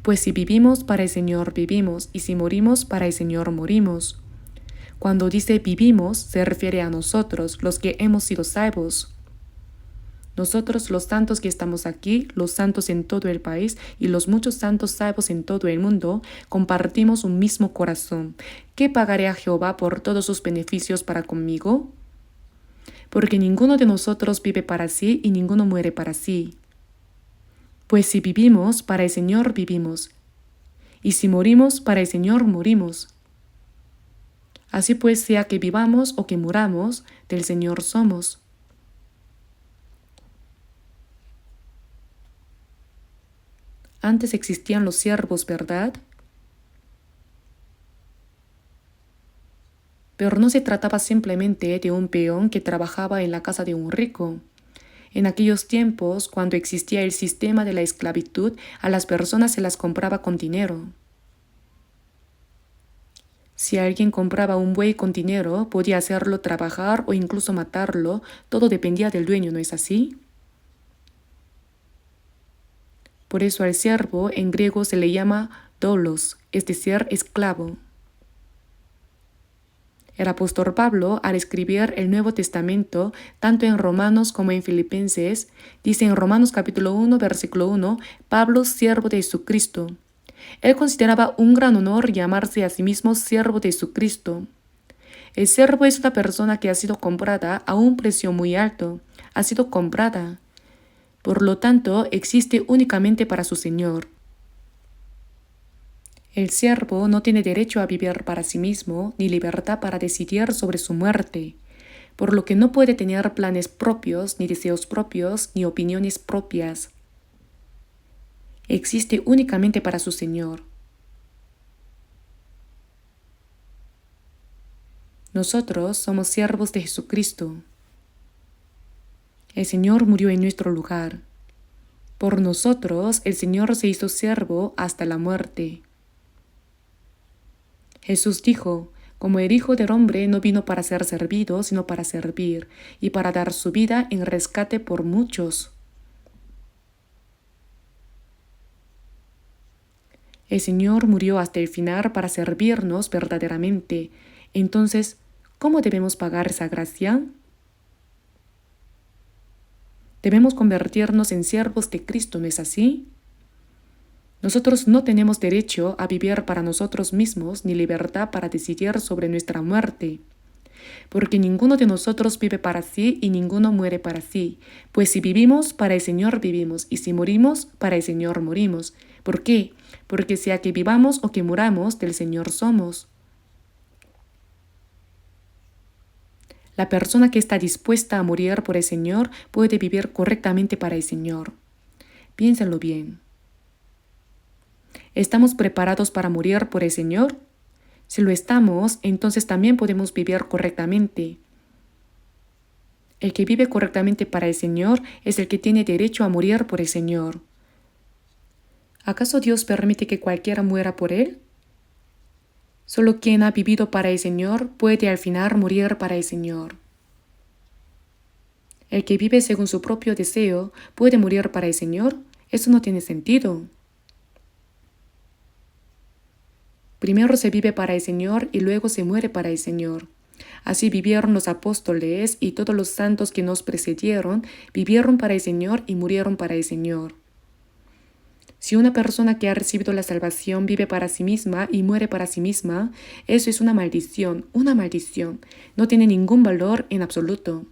Pues si vivimos, para el Señor vivimos, y si morimos, para el Señor morimos. Cuando dice vivimos, se refiere a nosotros, los que hemos sido salvos. Nosotros, los santos que estamos aquí, los santos en todo el país y los muchos santos salvos en todo el mundo, compartimos un mismo corazón. ¿Qué pagaré a Jehová por todos sus beneficios para conmigo? Porque ninguno de nosotros vive para sí y ninguno muere para sí. Pues si vivimos, para el Señor vivimos, y si morimos, para el Señor morimos. Así pues, sea que vivamos o que muramos, del Señor somos. Antes existían los siervos, ¿verdad? Pero no se trataba simplemente de un peón que trabajaba en la casa de un rico. En aquellos tiempos, cuando existía el sistema de la esclavitud, a las personas se las compraba con dinero. Si alguien compraba un buey con dinero, podía hacerlo trabajar o incluso matarlo, todo dependía del dueño, ¿no es así? Por eso al siervo en griego se le llama doulos, es decir, esclavo. El apóstol Pablo, al escribir el Nuevo Testamento, tanto en Romanos como en Filipenses, dice en Romanos capítulo 1, versículo 1, Pablo, siervo de Jesucristo. Él consideraba un gran honor llamarse a sí mismo siervo de Jesucristo. El siervo es una persona que ha sido comprada a un precio muy alto, ha sido comprada. Por lo tanto, existe únicamente para su Señor. El siervo no tiene derecho a vivir para sí mismo ni libertad para decidir sobre su muerte, por lo que no puede tener planes propios, ni deseos propios, ni opiniones propias. Existe únicamente para su Señor. Nosotros somos siervos de Jesucristo. El Señor murió en nuestro lugar. Por nosotros, el Señor se hizo siervo hasta la muerte. Jesús dijo, Como el Hijo del Hombre no vino para ser servido, sino para servir, y para dar su vida en rescate por muchos. El Señor murió hasta el final para servirnos verdaderamente. Entonces, ¿cómo debemos pagar esa gracia? Debemos convertirnos en siervos de Cristo, ¿no es así? Nosotros no tenemos derecho a vivir para nosotros mismos ni libertad para decidir sobre nuestra muerte, porque ninguno de nosotros vive para sí y ninguno muere para sí. Pues si vivimos, para el Señor vivimos, y si morimos, para el Señor morimos. ¿Por qué? Porque sea que vivamos o que muramos, del Señor somos. La persona que está dispuesta a morir por el Señor puede vivir correctamente para el Señor. Piénsenlo bien. ¿Estamos preparados para morir por el Señor? Si lo estamos, entonces también podemos vivir correctamente. El que vive correctamente para el Señor es el que tiene derecho a morir por el Señor. ¿Acaso Dios permite que cualquiera muera por Él? Solo quien ha vivido para el Señor puede al final morir para el Señor. El que vive según su propio deseo puede morir para el Señor. Eso no tiene sentido. Primero se vive para el Señor y luego se muere para el Señor. Así vivieron los apóstoles y todos los santos que nos precedieron, vivieron para el Señor y murieron para el Señor. Si una persona que ha recibido la salvación vive para sí misma y muere para sí misma, eso es una maldición, una maldición. No tiene ningún valor en absoluto.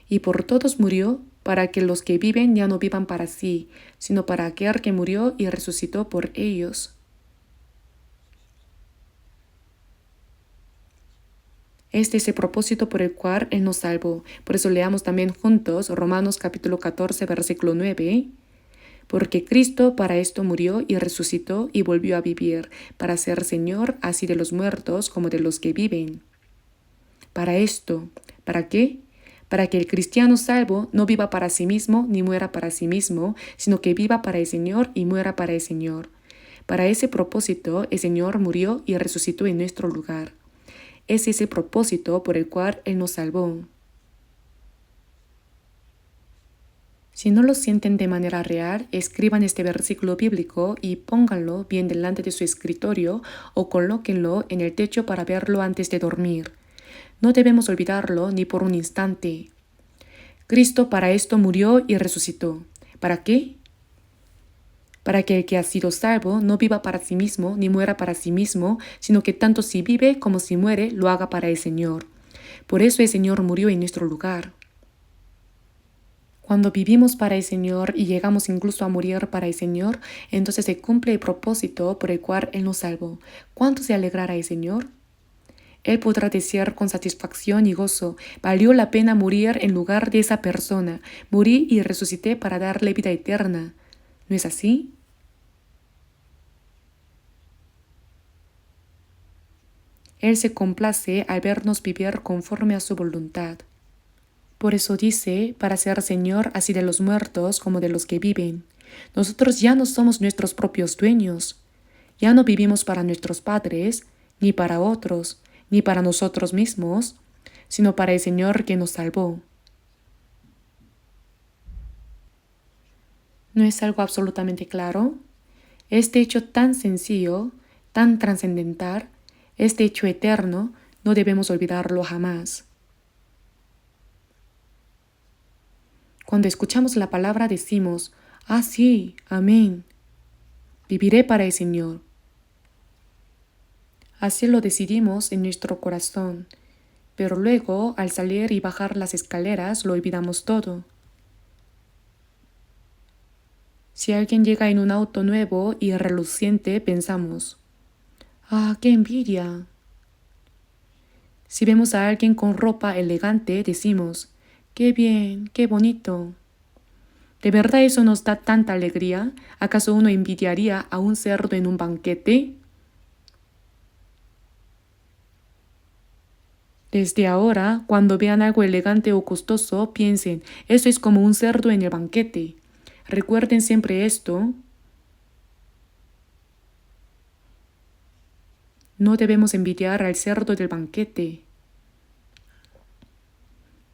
Y por todos murió, para que los que viven ya no vivan para sí, sino para aquel que murió y resucitó por ellos. Este es el propósito por el cual Él nos salvó. Por eso leamos también juntos Romanos capítulo 14, versículo 9. Porque Cristo para esto murió y resucitó y volvió a vivir, para ser Señor así de los muertos como de los que viven. Para esto, ¿para qué? Para que el cristiano salvo no viva para sí mismo ni muera para sí mismo, sino que viva para el Señor y muera para el Señor. Para ese propósito el Señor murió y resucitó en nuestro lugar. Ese es el propósito por el cual Él nos salvó. Si no lo sienten de manera real, escriban este versículo bíblico y pónganlo bien delante de su escritorio o colóquenlo en el techo para verlo antes de dormir. No debemos olvidarlo ni por un instante. Cristo para esto murió y resucitó. ¿Para qué? Para que el que ha sido salvo no viva para sí mismo ni muera para sí mismo, sino que tanto si vive como si muere lo haga para el Señor. Por eso el Señor murió en nuestro lugar. Cuando vivimos para el Señor y llegamos incluso a morir para el Señor, entonces se cumple el propósito por el cual Él nos salvó. ¿Cuánto se alegrará el Señor? Él podrá decir con satisfacción y gozo: valió la pena morir en lugar de esa persona. Morí y resucité para darle vida eterna. ¿No es así? Él se complace al vernos vivir conforme a su voluntad. Por eso dice, para ser Señor así de los muertos como de los que viven. Nosotros ya no somos nuestros propios dueños. Ya no vivimos para nuestros padres, ni para otros, ni para nosotros mismos, sino para el Señor que nos salvó. ¿No es algo absolutamente claro? Este hecho tan sencillo, tan trascendental, este hecho eterno, no debemos olvidarlo jamás. Cuando escuchamos la palabra decimos: ah, sí, amén. Viviré para el Señor. Así lo decidimos en nuestro corazón, pero luego, al salir y bajar las escaleras, lo olvidamos todo. Si alguien llega en un auto nuevo y reluciente, pensamos: ¡ah, qué envidia! Si vemos a alguien con ropa elegante, decimos: ¡qué bien, qué bonito! ¿De verdad eso nos da tanta alegría? ¿Acaso uno envidiaría a un cerdo en un banquete? Desde ahora, cuando vean algo elegante o costoso, piensen: eso es como un cerdo en el banquete. Recuerden siempre esto. No debemos envidiar al cerdo del banquete.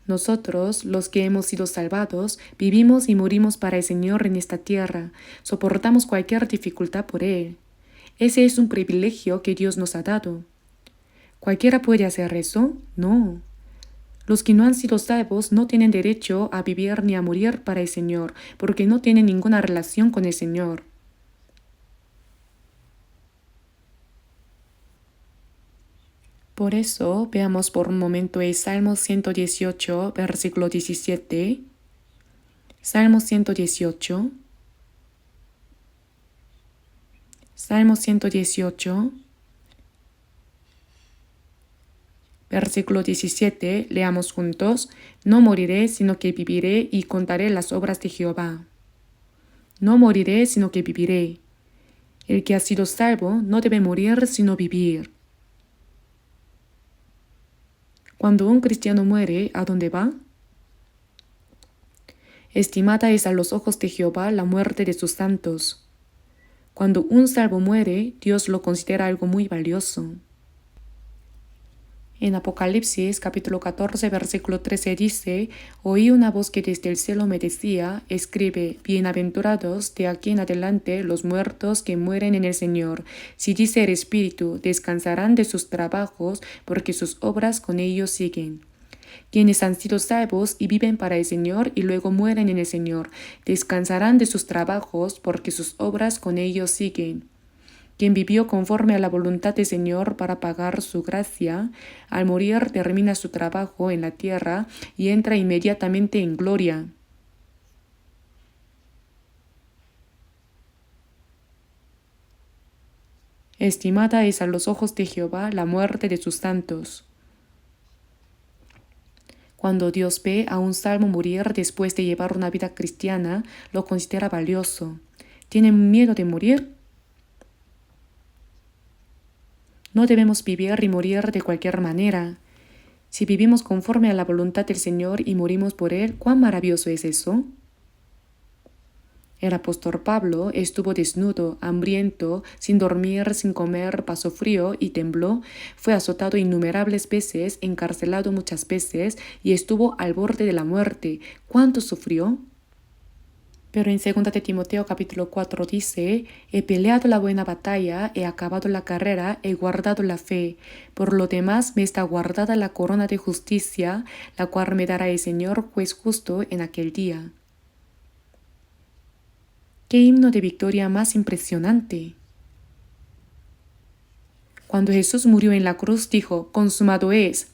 Nosotros, los que hemos sido salvados, vivimos y morimos para el Señor en esta tierra, soportamos cualquier dificultad por Él. Ese es un privilegio que Dios nos ha dado. ¿Cualquiera puede hacer eso? No. Los que no han sido salvos no tienen derecho a vivir ni a morir para el Señor, porque no tienen ninguna relación con el Señor. Por eso, veamos por un momento el Salmo 118, versículo 17. Salmo 118. Salmo 118, versículo 17. Leamos juntos. No moriré, sino que viviré y contaré las obras de Jehová. No moriré, sino que viviré. El que ha sido salvo no debe morir, sino vivir. Cuando un cristiano muere, ¿a dónde va? Estimada es a los ojos de Jehová la muerte de sus santos. Cuando un salvo muere, Dios lo considera algo muy valioso. En Apocalipsis capítulo 14 versículo 13 dice: Oí una voz que desde el cielo me decía: escribe, bienaventurados de aquí en adelante los muertos que mueren en el Señor. Si dice el Espíritu, descansarán de sus trabajos, porque sus obras con ellos siguen. Quienes han sido salvos y viven para el Señor y luego mueren en el Señor, descansarán de sus trabajos, porque sus obras con ellos siguen. Quien vivió conforme a la voluntad del Señor para pagar su gracia, al morir termina su trabajo en la tierra y entra inmediatamente en gloria. Estimada es a los ojos de Jehová la muerte de sus santos. Cuando Dios ve a un salvo morir después de llevar una vida cristiana, lo considera valioso. ¿Tienen miedo de morir? No debemos vivir y morir de cualquier manera. Si vivimos conforme a la voluntad del Señor y morimos por Él, ¿cuán maravilloso es eso? El apóstol Pablo estuvo desnudo, hambriento, sin dormir, sin comer, pasó frío y tembló, fue azotado innumerables veces, encarcelado muchas veces y estuvo al borde de la muerte. ¿Cuánto sufrió? Pero en 2 de Timoteo capítulo 4 dice: he peleado la buena batalla, he acabado la carrera, he guardado la fe. Por lo demás me está guardada la corona de justicia, la cual me dará el Señor juez justo en aquel día. ¡Qué himno de victoria más impresionante! Cuando Jesús murió en la cruz dijo: consumado es.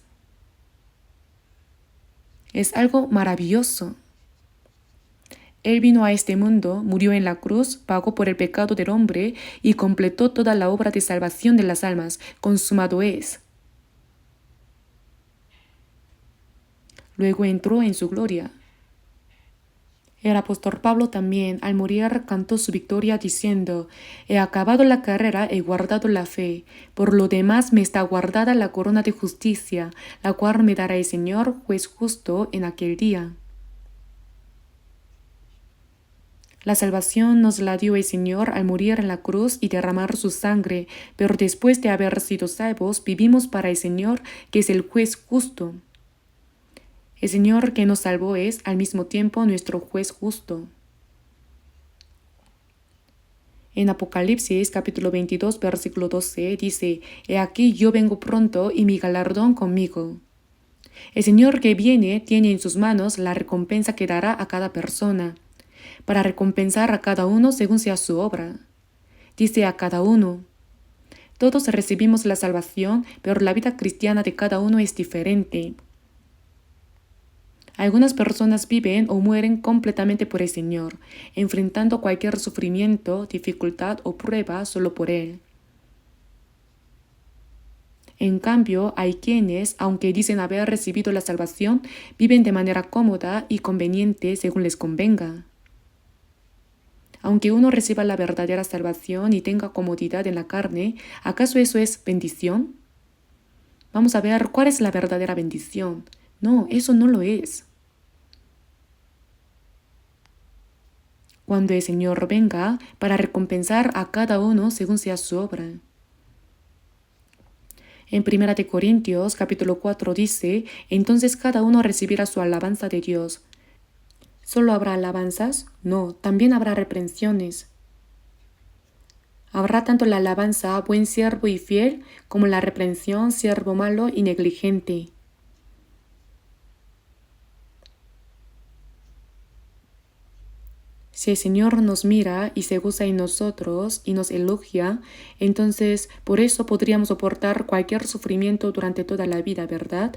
Es algo maravilloso. Él vino a este mundo, murió en la cruz, pagó por el pecado del hombre y completó toda la obra de salvación de las almas. Consumado es. Luego entró en su gloria. El apóstol Pablo también, al morir, cantó su victoria diciendo: he acabado la carrera, he guardado la fe. Por lo demás me está guardada la corona de justicia, la cual me dará el Señor, juez justo, en aquel día. La salvación nos la dio el Señor al morir en la cruz y derramar su sangre, pero después de haber sido salvos, vivimos para el Señor, que es el juez justo. El Señor que nos salvó es, al mismo tiempo, nuestro juez justo. En Apocalipsis capítulo 22, versículo 12, dice: he aquí yo vengo pronto y mi galardón conmigo. El Señor que viene tiene en sus manos la recompensa que dará a cada persona, para recompensar a cada uno según sea su obra. Dice a cada uno. Todos recibimos la salvación, pero la vida cristiana de cada uno es diferente. Algunas personas viven o mueren completamente por el Señor, enfrentando cualquier sufrimiento, dificultad o prueba solo por Él. En cambio, hay quienes, aunque dicen haber recibido la salvación, viven de manera cómoda y conveniente según les convenga. Aunque uno reciba la verdadera salvación y tenga comodidad en la carne, ¿acaso eso es bendición? Vamos a ver cuál es la verdadera bendición. No, eso no lo es. Cuando el Señor venga para recompensar a cada uno según sea su obra. En 1 de Corintios capítulo 4 dice, entonces cada uno recibirá su alabanza de Dios. ¿Solo habrá alabanzas? No, también habrá reprensiones. Habrá tanto la alabanza, buen siervo y fiel, como la reprensión, siervo malo y negligente. Si el Señor nos mira y se goza en nosotros y nos elogia, entonces por eso podríamos soportar cualquier sufrimiento durante toda la vida, ¿verdad?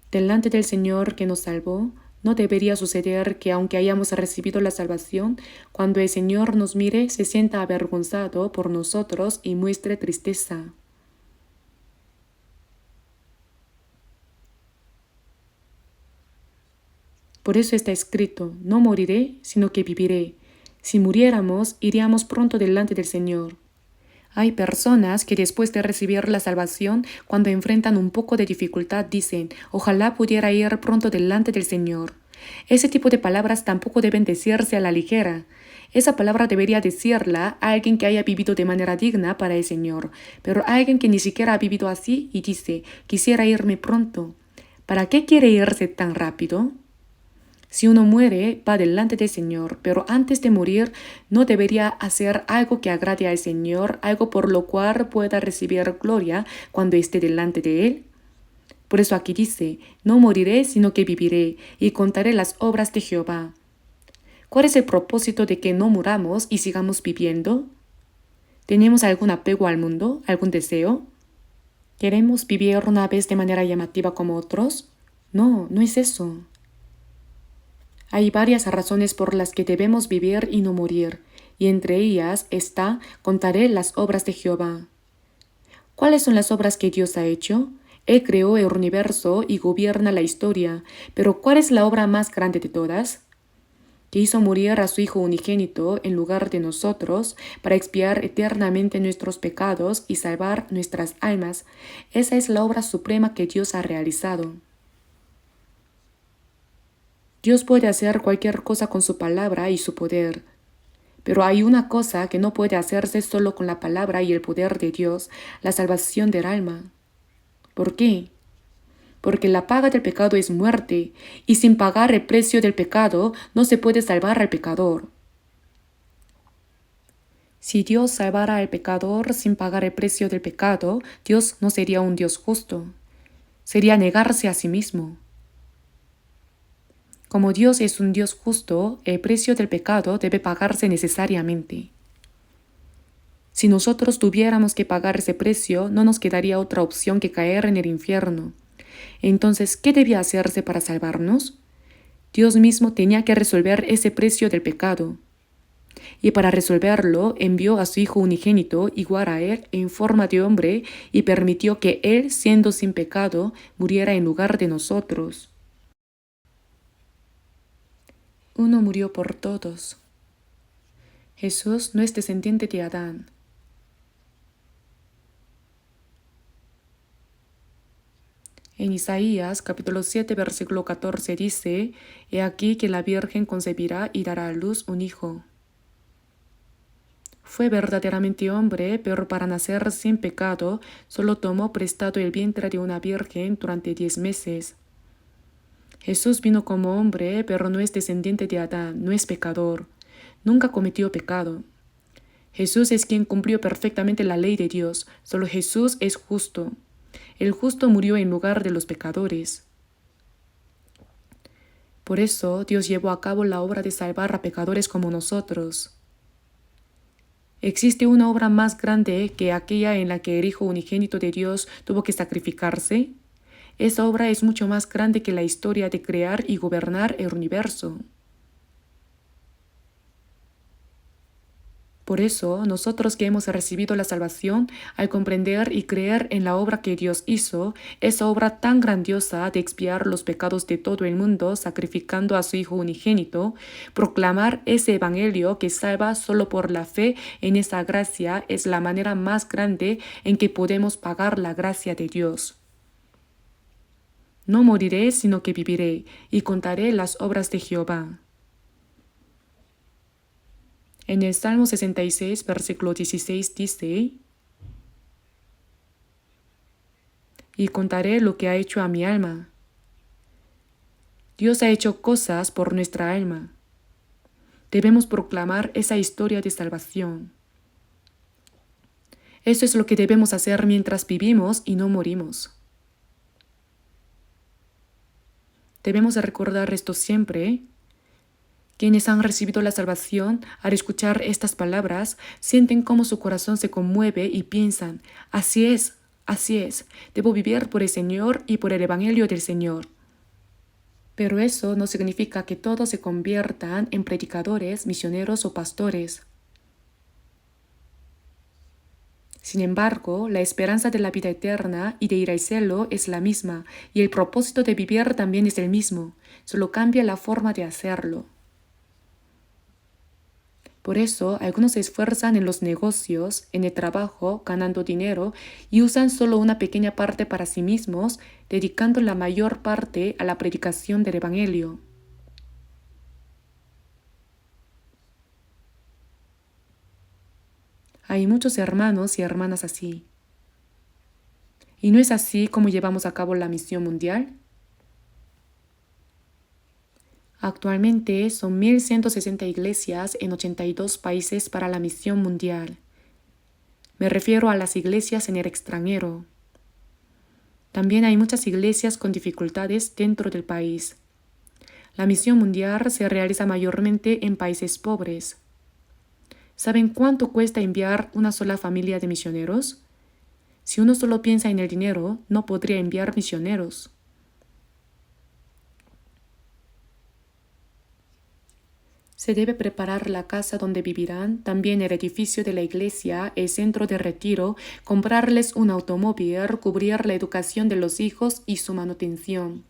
Delante del Señor que nos salvó, no debería suceder que aunque hayamos recibido la salvación, cuando el Señor nos mire se sienta avergonzado por nosotros y muestre tristeza. Por eso está escrito, no moriré, sino que viviré. Si muriéramos, iríamos pronto delante del Señor. Hay personas que después de recibir la salvación, cuando enfrentan un poco de dificultad, dicen, ojalá pudiera ir pronto delante del Señor. Ese tipo de palabras tampoco deben decirse a la ligera. Esa palabra debería decirla a alguien que haya vivido de manera digna para el Señor, pero alguien que ni siquiera ha vivido así y dice, quisiera irme pronto. ¿Para qué quiere irse tan rápido? Si uno muere, va delante del Señor, pero antes de morir no debería hacer algo que agrade al Señor, algo por lo cual pueda recibir gloria cuando esté delante de Él. Por eso aquí dice, no moriré, sino que viviré, y contaré las obras de Jehová. ¿Cuál es el propósito de que no muramos y sigamos viviendo? ¿Tenemos algún apego al mundo, algún deseo? ¿Queremos vivir una vez de manera llamativa como otros? No, no es eso. Hay varias razones por las que debemos vivir y no morir, y entre ellas está, contaré las obras de Jehová. ¿Cuáles son las obras que Dios ha hecho? Él creó el universo y gobierna la historia, pero ¿cuál es la obra más grande de todas? Que hizo morir a su Hijo unigénito en lugar de nosotros para expiar eternamente nuestros pecados y salvar nuestras almas. Esa es la obra suprema que Dios ha realizado. Dios puede hacer cualquier cosa con su palabra y su poder. Pero hay una cosa que no puede hacerse solo con la palabra y el poder de Dios, la salvación del alma. ¿Por qué? Porque la paga del pecado es muerte, y sin pagar el precio del pecado no se puede salvar al pecador. Si Dios salvara al pecador sin pagar el precio del pecado, Dios no sería un Dios justo. Sería negarse a sí mismo. Como Dios es un Dios justo, el precio del pecado debe pagarse necesariamente. Si nosotros tuviéramos que pagar ese precio, no nos quedaría otra opción que caer en el infierno. Entonces, ¿qué debía hacerse para salvarnos? Dios mismo tenía que resolver ese precio del pecado. Y para resolverlo, envió a su Hijo unigénito, igual a Él, en forma de hombre, y permitió que Él, siendo sin pecado, muriera en lugar de nosotros. Uno murió por todos. Jesús no es descendiente de Adán. En Isaías capítulo 7 versículo 14 dice, He aquí que la Virgen concebirá y dará a luz un hijo. Fue verdaderamente hombre, pero para nacer sin pecado, solo tomó prestado el vientre de una virgen durante 10 meses. Jesús vino como hombre, pero no es descendiente de Adán, no es pecador, nunca cometió pecado. Jesús es quien cumplió perfectamente la ley de Dios, solo Jesús es justo. El justo murió en lugar de los pecadores. Por eso Dios llevó a cabo la obra de salvar a pecadores como nosotros. ¿Existe una obra más grande que aquella en la que el Hijo unigénito de Dios tuvo que sacrificarse? Esa obra es mucho más grande que la historia de crear y gobernar el universo. Por eso, nosotros que hemos recibido la salvación, al comprender y creer en la obra que Dios hizo, esa obra tan grandiosa de expiar los pecados de todo el mundo sacrificando a su Hijo unigénito, proclamar ese evangelio que salva solo por la fe en esa gracia es la manera más grande en que podemos pagar la gracia de Dios. No moriré, sino que viviré, y contaré las obras de Jehová. En el Salmo 66, versículo 16 dice: y contaré lo que ha hecho a mi alma. Dios ha hecho cosas por nuestra alma. Debemos proclamar esa historia de salvación. Eso es lo que debemos hacer mientras vivimos y no morimos. Debemos recordar esto siempre. Quienes han recibido la salvación, al escuchar estas palabras, sienten cómo su corazón se conmueve y piensan: así es, debo vivir por el Señor y por el Evangelio del Señor. Pero eso no significa que todos se conviertan en predicadores, misioneros o pastores. Sin embargo, la esperanza de la vida eterna y de ir al cielo es la misma, y el propósito de vivir también es el mismo, solo cambia la forma de hacerlo. Por eso, algunos se esfuerzan en los negocios, en el trabajo, ganando dinero, y usan solo una pequeña parte para sí mismos, dedicando la mayor parte a la predicación del Evangelio. Hay muchos hermanos y hermanas así. ¿Y no es así como llevamos a cabo la misión mundial? Actualmente son 1.160 iglesias en 82 países para la misión mundial. Me refiero a las iglesias en el extranjero. También hay muchas iglesias con dificultades dentro del país. La misión mundial se realiza mayormente en países pobres. ¿Saben cuánto cuesta enviar una sola familia de misioneros? Si uno solo piensa en el dinero, no podría enviar misioneros. Se debe preparar la casa donde vivirán, también el edificio de la iglesia, el centro de retiro, comprarles un automóvil, cubrir la educación de los hijos y su manutención.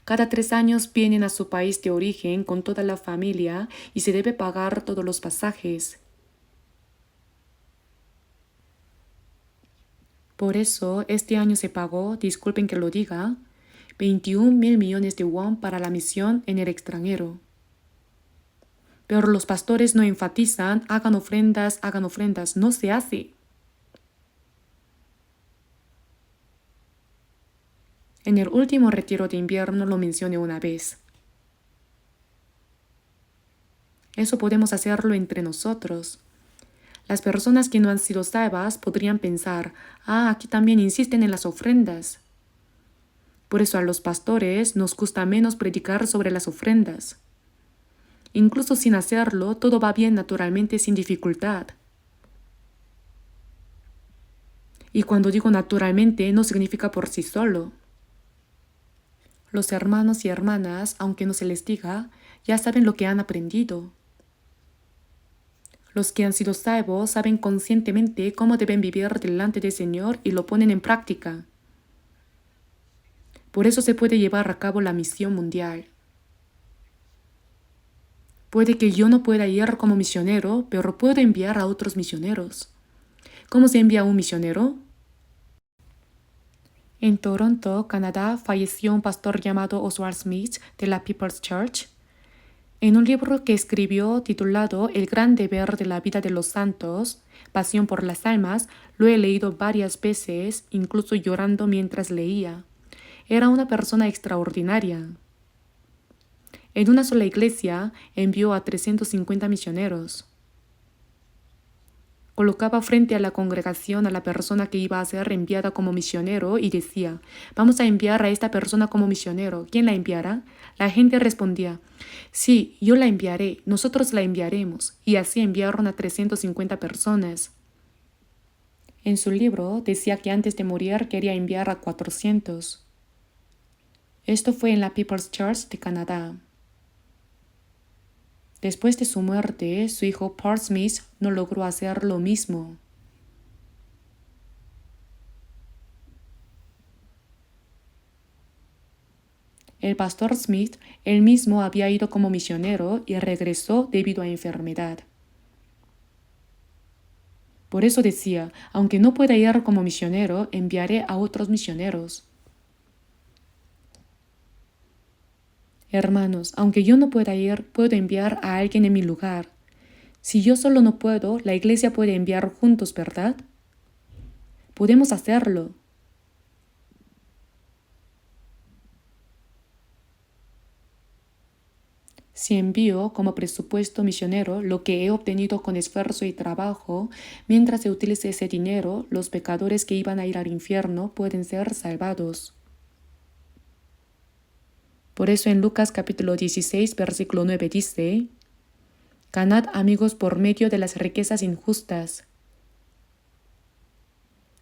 Cada 3 años vienen a su país de origen con toda la familia y se debe pagar todos los pasajes. Por eso, este año se pagó, disculpen que lo diga, 21.000 millones de won para la misión en el extranjero. Pero los pastores no enfatizan: hagan ofrendas, no se hace. En el último retiro de invierno lo mencioné una vez. Eso podemos hacerlo entre nosotros. Las personas que no han sido salvas podrían pensar: aquí también insisten en las ofrendas. Por eso a los pastores nos gusta menos predicar sobre las ofrendas. Incluso sin hacerlo, todo va bien naturalmente sin dificultad. Y cuando digo naturalmente, no significa por sí solo. Los hermanos y hermanas, aunque no se les diga, ya saben lo que han aprendido. Los que han sido salvos saben conscientemente cómo deben vivir delante del Señor y lo ponen en práctica. Por eso se puede llevar a cabo la misión mundial. Puede que yo no pueda ir como misionero, pero puedo enviar a otros misioneros. ¿Cómo se envía a un misionero? En Toronto, Canadá, falleció un pastor llamado Oswald Smith de la People's Church. En un libro que escribió titulado El gran deber de la vida de los santos, Pasión por las almas, lo he leído varias veces, incluso llorando mientras leía. Era una persona extraordinaria. En una sola iglesia envió a 350 misioneros. Colocaba frente a la congregación a la persona que iba a ser enviada como misionero y decía: vamos a enviar a esta persona como misionero. ¿Quién la enviará? La gente respondía: sí, yo la enviaré, nosotros la enviaremos. Y así enviaron a 350 personas. En su libro decía que antes de morir quería enviar a 400. Esto fue en la People's Church de Canadá. Después de su muerte, su hijo Paul Smith no logró hacer lo mismo. El pastor Smith, él mismo había ido como misionero y regresó debido a enfermedad. Por eso decía: aunque no pueda ir como misionero, enviaré a otros misioneros. Hermanos, aunque yo no pueda ir, puedo enviar a alguien en mi lugar. Si yo solo no puedo, la iglesia puede enviar juntos, ¿verdad? Podemos hacerlo. Si envío como presupuesto misionero lo que he obtenido con esfuerzo y trabajo, mientras se utilice ese dinero, los pecadores que iban a ir al infierno pueden ser salvados. Por eso en Lucas capítulo 16, versículo 9 dice: ganad amigos por medio de las riquezas injustas,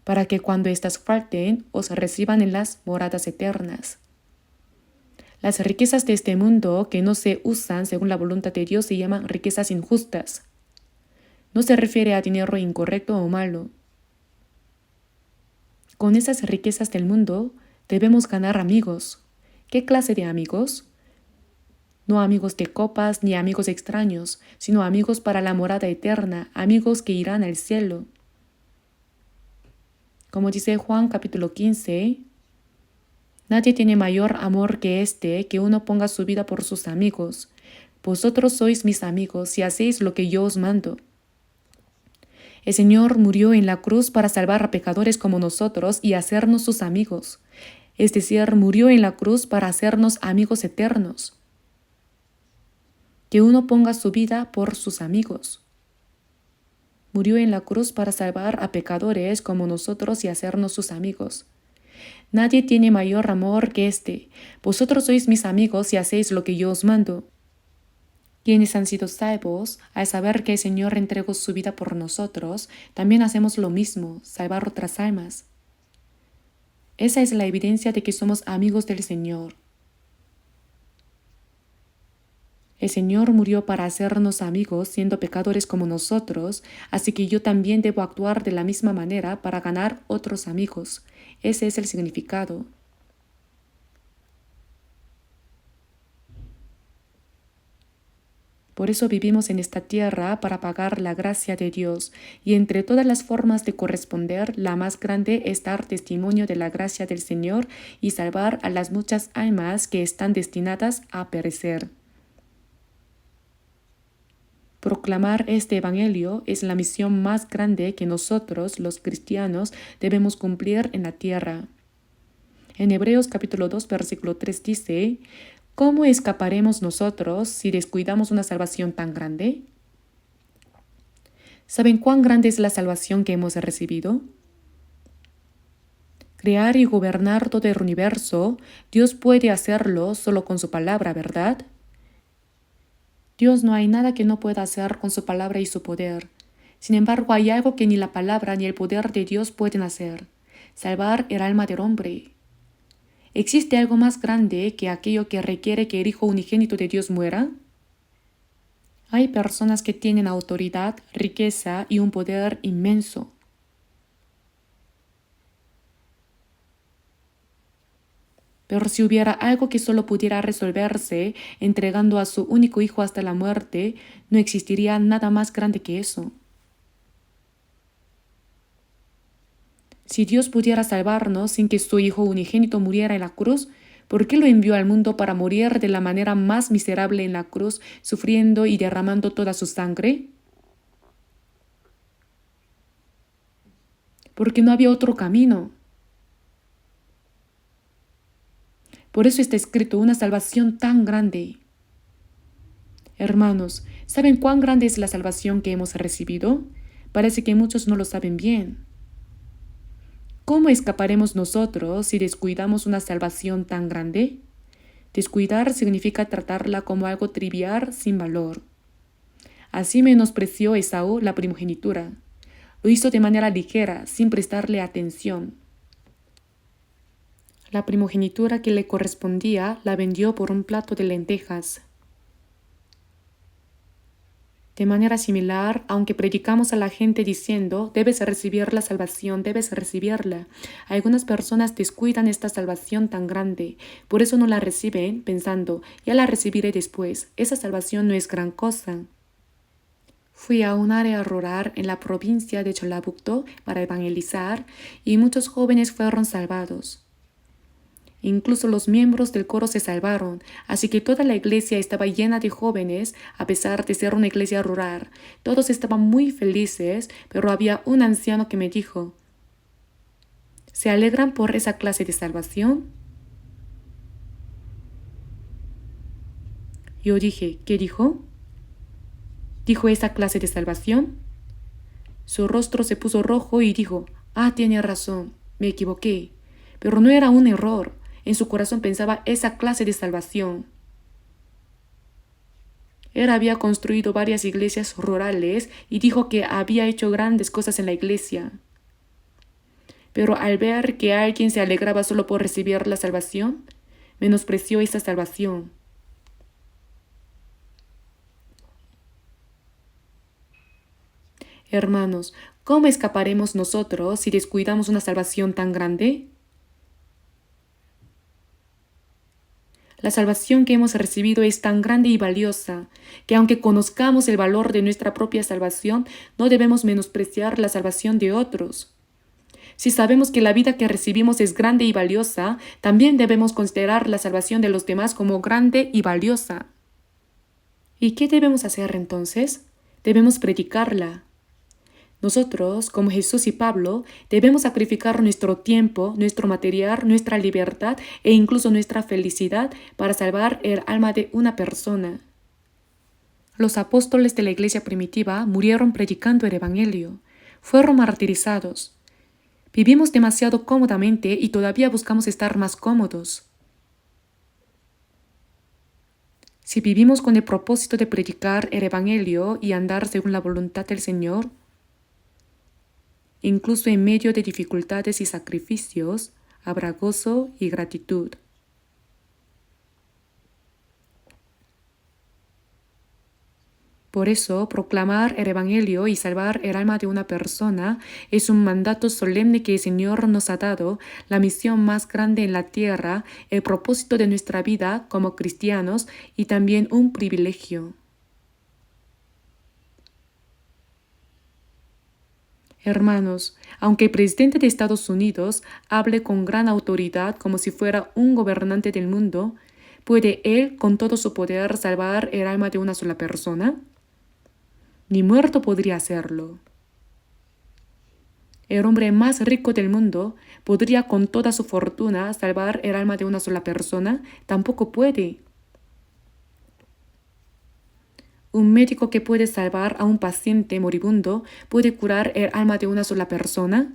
para que cuando éstas falten os reciban en las moradas eternas. Las riquezas de este mundo que no se usan según la voluntad de Dios se llaman riquezas injustas. No se refiere a dinero incorrecto o malo. Con esas riquezas del mundo debemos ganar amigos. ¿Qué clase de amigos? No amigos de copas ni amigos extraños, sino amigos para la morada eterna, amigos que irán al cielo. Como dice Juan capítulo 15, nadie tiene mayor amor que este, que uno ponga su vida por sus amigos. Vosotros sois mis amigos si hacéis lo que yo os mando. El Señor murió en la cruz para salvar a pecadores como nosotros y hacernos sus amigos. Es decir, murió en la cruz para hacernos amigos eternos. Que uno ponga su vida por sus amigos. Murió en la cruz para salvar a pecadores como nosotros y hacernos sus amigos. Nadie tiene mayor amor que este. Vosotros sois mis amigos si hacéis lo que yo os mando. Quienes han sido salvos, al saber que el Señor entregó su vida por nosotros, también hacemos lo mismo, salvar otras almas. Esa es la evidencia de que somos amigos del Señor. El Señor murió para hacernos amigos siendo pecadores como nosotros, así que yo también debo actuar de la misma manera para ganar otros amigos. Ese es el significado. Por eso vivimos en esta tierra para pagar la gracia de Dios, y entre todas las formas de corresponder, la más grande es dar testimonio de la gracia del Señor y salvar a las muchas almas que están destinadas a perecer. Proclamar este evangelio es la misión más grande que nosotros, los cristianos, debemos cumplir en la tierra. En Hebreos capítulo 2, versículo 3 dice: ¿cómo escaparemos nosotros si descuidamos una salvación tan grande? ¿Saben cuán grande es la salvación que hemos recibido? Crear y gobernar todo el universo, Dios puede hacerlo solo con su palabra, ¿verdad? Dios no hay nada que no pueda hacer con su palabra y su poder. Sin embargo, hay algo que ni la palabra ni el poder de Dios pueden hacer: salvar el alma del hombre. ¿Existe algo más grande que aquello que requiere que el Hijo unigénito de Dios muera? Hay personas que tienen autoridad, riqueza y un poder inmenso. Pero si hubiera algo que solo pudiera resolverse entregando a su único hijo hasta la muerte, no existiría nada más grande que eso. Si Dios pudiera salvarnos sin que su Hijo unigénito muriera en la cruz, ¿por qué lo envió al mundo para morir de la manera más miserable en la cruz, sufriendo y derramando toda su sangre? Porque no había otro camino. Por eso está escrito una salvación tan grande. Hermanos, ¿saben cuán grande es la salvación que hemos recibido? Parece que muchos no lo saben bien. ¿Cómo escaparemos nosotros si descuidamos una salvación tan grande? Descuidar significa tratarla como algo trivial, sin valor. Así menospreció Esaú la primogenitura. Lo hizo de manera ligera, sin prestarle atención. La primogenitura que le correspondía la vendió por un plato de lentejas. De manera similar, aunque predicamos a la gente diciendo: debes recibir la salvación, debes recibirla, algunas personas descuidan esta salvación tan grande, por eso no la reciben pensando: ya la recibiré después, esa salvación no es gran cosa. Fui a un área rural en la provincia de Cholabukto para evangelizar y muchos jóvenes fueron salvados. Incluso los miembros del coro se salvaron, así que toda la iglesia estaba llena de jóvenes, a pesar de ser una iglesia rural. Todos estaban muy felices, pero había un anciano que me dijo: ¿se alegran por esa clase de salvación? Yo dije: ¿qué dijo? ¿Dijo esa clase de salvación? Su rostro se puso rojo y dijo: tiene razón, me equivoqué. Pero no era un error. En su corazón pensaba esa clase de salvación. Él había construido varias iglesias rurales y dijo que había hecho grandes cosas en la iglesia. Pero al ver que alguien se alegraba solo por recibir la salvación, menospreció esa salvación. Hermanos, ¿cómo escaparemos nosotros si descuidamos una salvación tan grande? La salvación que hemos recibido es tan grande y valiosa que aunque conozcamos el valor de nuestra propia salvación, no debemos menospreciar la salvación de otros. Si sabemos que la vida que recibimos es grande y valiosa, también debemos considerar la salvación de los demás como grande y valiosa. ¿Y qué debemos hacer entonces? Debemos predicarla. Nosotros, como Jesús y Pablo, debemos sacrificar nuestro tiempo, nuestro material, nuestra libertad e incluso nuestra felicidad para salvar el alma de una persona. Los apóstoles de la iglesia primitiva murieron predicando el Evangelio. Fueron martirizados. Vivimos demasiado cómodamente y todavía buscamos estar más cómodos. Si vivimos con el propósito de predicar el Evangelio y andar según la voluntad del Señor, incluso en medio de dificultades y sacrificios, habrá gozo y gratitud. Por eso, proclamar el Evangelio y salvar el alma de una persona es un mandato solemne que el Señor nos ha dado, la misión más grande en la tierra, el propósito de nuestra vida como cristianos y también un privilegio. Hermanos, aunque el presidente de Estados Unidos hable con gran autoridad como si fuera un gobernante del mundo, ¿puede él con todo su poder salvar el alma de una sola persona? Ni muerto podría hacerlo. El hombre más rico del mundo podría con toda su fortuna salvar el alma de una sola persona. Tampoco puede. Un médico que puede salvar a un paciente moribundo puede curar el alma de una sola persona.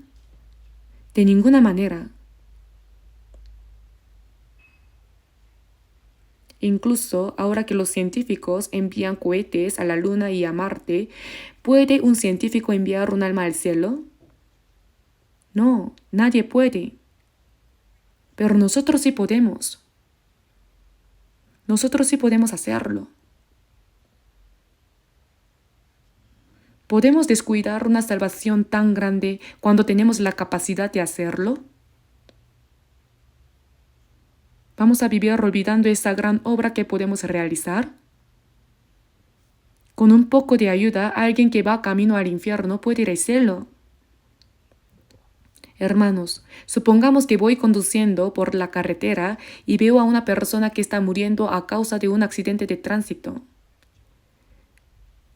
De ninguna manera. Incluso ahora que los científicos envían cohetes a la Luna y a Marte, ¿puede un científico enviar un alma al cielo? No, nadie puede. Pero nosotros sí podemos. Nosotros sí podemos hacerlo. ¿Podemos descuidar una salvación tan grande cuando tenemos la capacidad de hacerlo? ¿Vamos a vivir olvidando esa gran obra que podemos realizar? Con un poco de ayuda, alguien que va camino al infierno puede ir al cielo. Hermanos, supongamos que voy conduciendo por la carretera y veo a una persona que está muriendo a causa de un accidente de tránsito.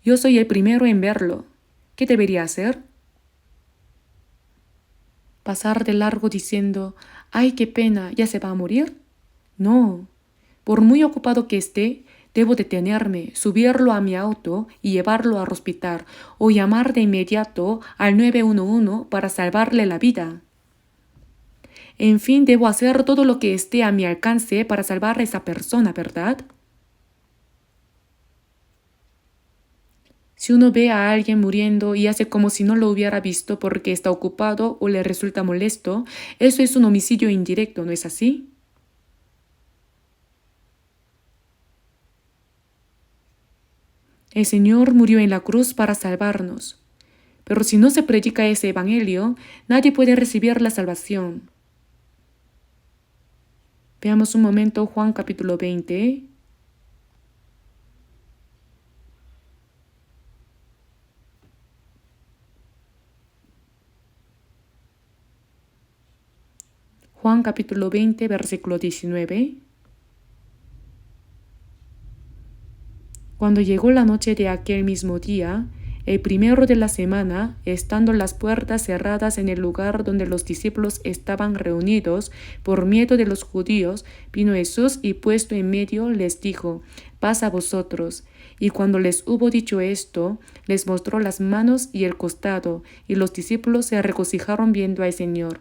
Yo soy el primero en verlo. ¿Qué debería hacer? ¿Pasar de largo diciendo: ¡ay, qué pena, ya se va a morir? No. Por muy ocupado que esté, debo detenerme, subirlo a mi auto y llevarlo al hospital o llamar de inmediato al 911 para salvarle la vida. En fin, debo hacer todo lo que esté a mi alcance para salvar a esa persona, ¿verdad? Si uno ve a alguien muriendo y hace como si no lo hubiera visto porque está ocupado o le resulta molesto, eso es un homicidio indirecto, ¿no es así? El Señor murió en la cruz para salvarnos. Pero si no se predica ese evangelio, nadie puede recibir la salvación. Veamos un momento Juan capítulo 20. Juan capítulo 20, versículo 19. Cuando llegó la noche de aquel mismo día, el primero de la semana, estando las puertas cerradas en el lugar donde los discípulos estaban reunidos, por miedo de los judíos, vino Jesús y puesto en medio les dijo: paz a vosotros. Y cuando les hubo dicho esto, les mostró las manos y el costado, y los discípulos se regocijaron viendo al Señor.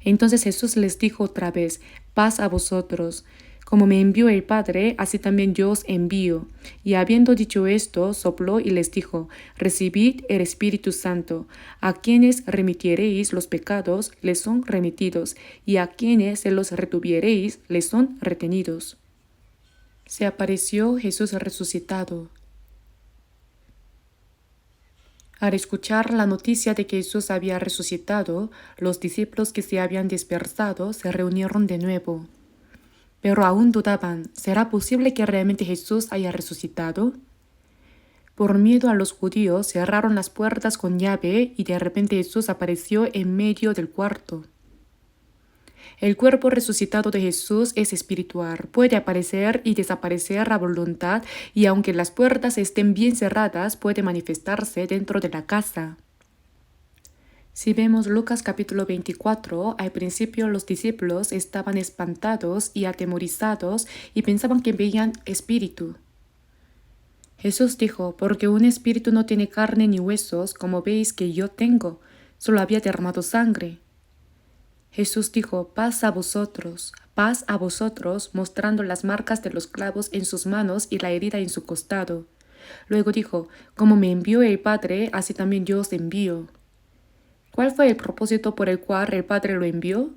Entonces Jesús les dijo otra vez: paz a vosotros. Como me envió el Padre, así también yo os envío. Y habiendo dicho esto, sopló y les dijo: recibid el Espíritu Santo. A quienes remitiereis los pecados, les son remitidos, y a quienes se los retuviereis, les son retenidos. Se apareció Jesús resucitado. Al escuchar la noticia de que Jesús había resucitado, los discípulos que se habían dispersado se reunieron de nuevo. Pero aún dudaban: ¿será posible que realmente Jesús haya resucitado? Por miedo a los judíos cerraron las puertas con llave y de repente Jesús apareció en medio del cuarto. El cuerpo resucitado de Jesús es espiritual, puede aparecer y desaparecer a voluntad, y aunque las puertas estén bien cerradas, puede manifestarse dentro de la casa. Si vemos Lucas capítulo 24, al principio los discípulos estaban espantados y atemorizados y pensaban que veían espíritu. Jesús dijo: porque un espíritu no tiene carne ni huesos, como veis que yo tengo, solo había derramado sangre. Jesús dijo: paz a vosotros, mostrando las marcas de los clavos en sus manos y la herida en su costado. Luego dijo: como me envió el Padre, así también yo os envío. ¿Cuál fue el propósito por el cual el Padre lo envió?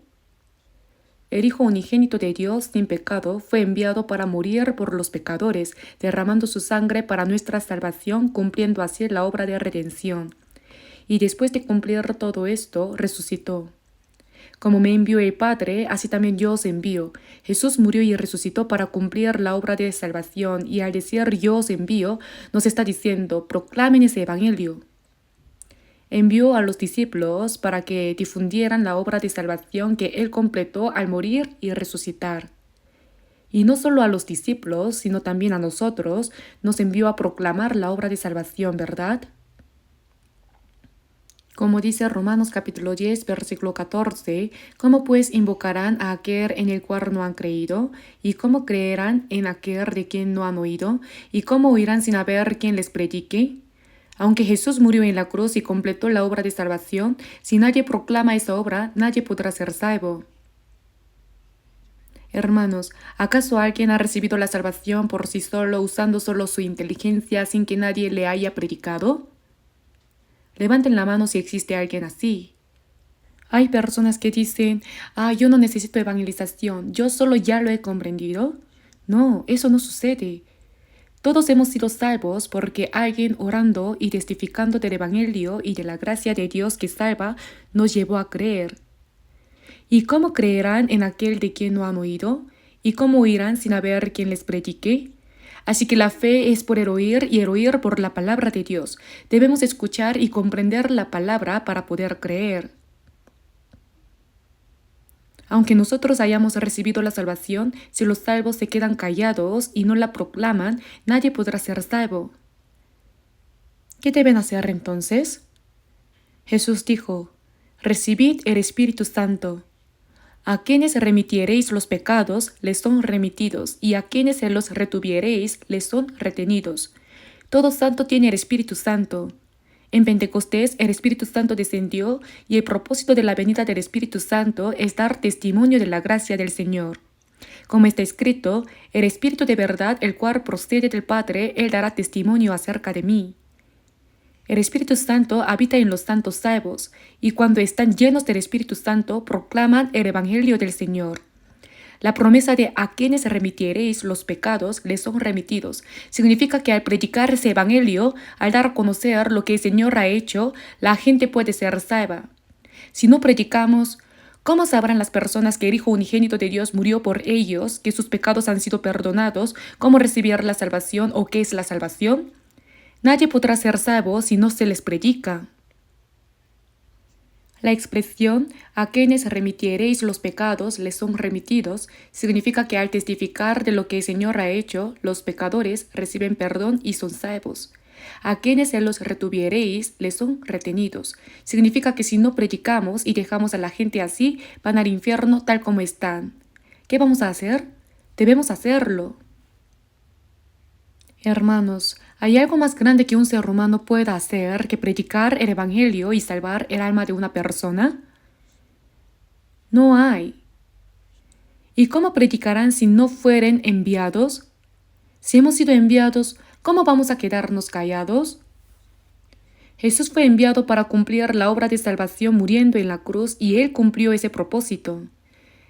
El Hijo unigénito de Dios sin pecado fue enviado para morir por los pecadores, derramando su sangre para nuestra salvación, cumpliendo así la obra de redención. Y después de cumplir todo esto, resucitó. Como me envió el Padre, así también yo os envío. Jesús murió y resucitó para cumplir la obra de salvación, y al decir yo os envío, nos está diciendo: proclamen ese evangelio. Envió a los discípulos para que difundieran la obra de salvación que Él completó al morir y resucitar. Y no solo a los discípulos, sino también a nosotros, nos envió a proclamar la obra de salvación, ¿verdad? Como dice Romanos capítulo 10, versículo 14, ¿cómo pues invocarán a aquel en el cual no han creído? ¿Y cómo creerán en aquel de quien no han oído? ¿Y cómo oirán sin haber quien les predique? Aunque Jesús murió en la cruz y completó la obra de salvación, si nadie proclama esa obra, nadie podrá ser salvo. Hermanos, ¿acaso alguien ha recibido la salvación por sí solo, usando solo su inteligencia, sin que nadie le haya predicado? Levanten la mano si existe alguien así. Hay personas que dicen: yo no necesito evangelización, yo solo ya lo he comprendido. No, eso no sucede. Todos hemos sido salvos porque alguien orando y testificando del Evangelio y de la gracia de Dios que salva nos llevó a creer. ¿Y cómo creerán en aquel de quien no han oído? ¿Y cómo oirán sin haber quien les predique? Así que la fe es por el oír y el oír por la palabra de Dios. Debemos escuchar y comprender la palabra para poder creer. Aunque nosotros hayamos recibido la salvación, si los salvos se quedan callados y no la proclaman, nadie podrá ser salvo. ¿Qué deben hacer entonces? Jesús dijo: recibid el Espíritu Santo. A quienes remitiereis los pecados, les son remitidos, y a quienes se los retuviereis, les son retenidos. Todo santo tiene el Espíritu Santo. En Pentecostés el Espíritu Santo descendió y el propósito de la venida del Espíritu Santo es dar testimonio de la gracia del Señor. Como está escrito: el Espíritu de verdad, el cual procede del Padre, Él dará testimonio acerca de mí. El Espíritu Santo habita en los santos salvos, y cuando están llenos del Espíritu Santo proclaman el Evangelio del Señor. La promesa de a quienes remitiereis los pecados les son remitidos significa que al predicar ese evangelio, al dar a conocer lo que el Señor ha hecho, la gente puede ser salva. Si no predicamos, ¿cómo sabrán las personas que el Hijo unigénito de Dios murió por ellos, que sus pecados han sido perdonados, cómo recibir la salvación o qué es la salvación? Nadie podrá ser salvo si no se les predica. La expresión a quienes remitiereis los pecados les son remitidos significa que al testificar de lo que el Señor ha hecho, los pecadores reciben perdón y son salvos. A quienes se los retuviereis les son retenidos. Significa que si no predicamos y dejamos a la gente así, van al infierno tal como están. ¿Qué vamos a hacer? Debemos hacerlo. Hermanos, ¿hay algo más grande que un ser humano pueda hacer que predicar el Evangelio y salvar el alma de una persona? No hay. ¿Y cómo predicarán si no fueren enviados? Si hemos sido enviados, ¿cómo vamos a quedarnos callados? Jesús fue enviado para cumplir la obra de salvación muriendo en la cruz y Él cumplió ese propósito.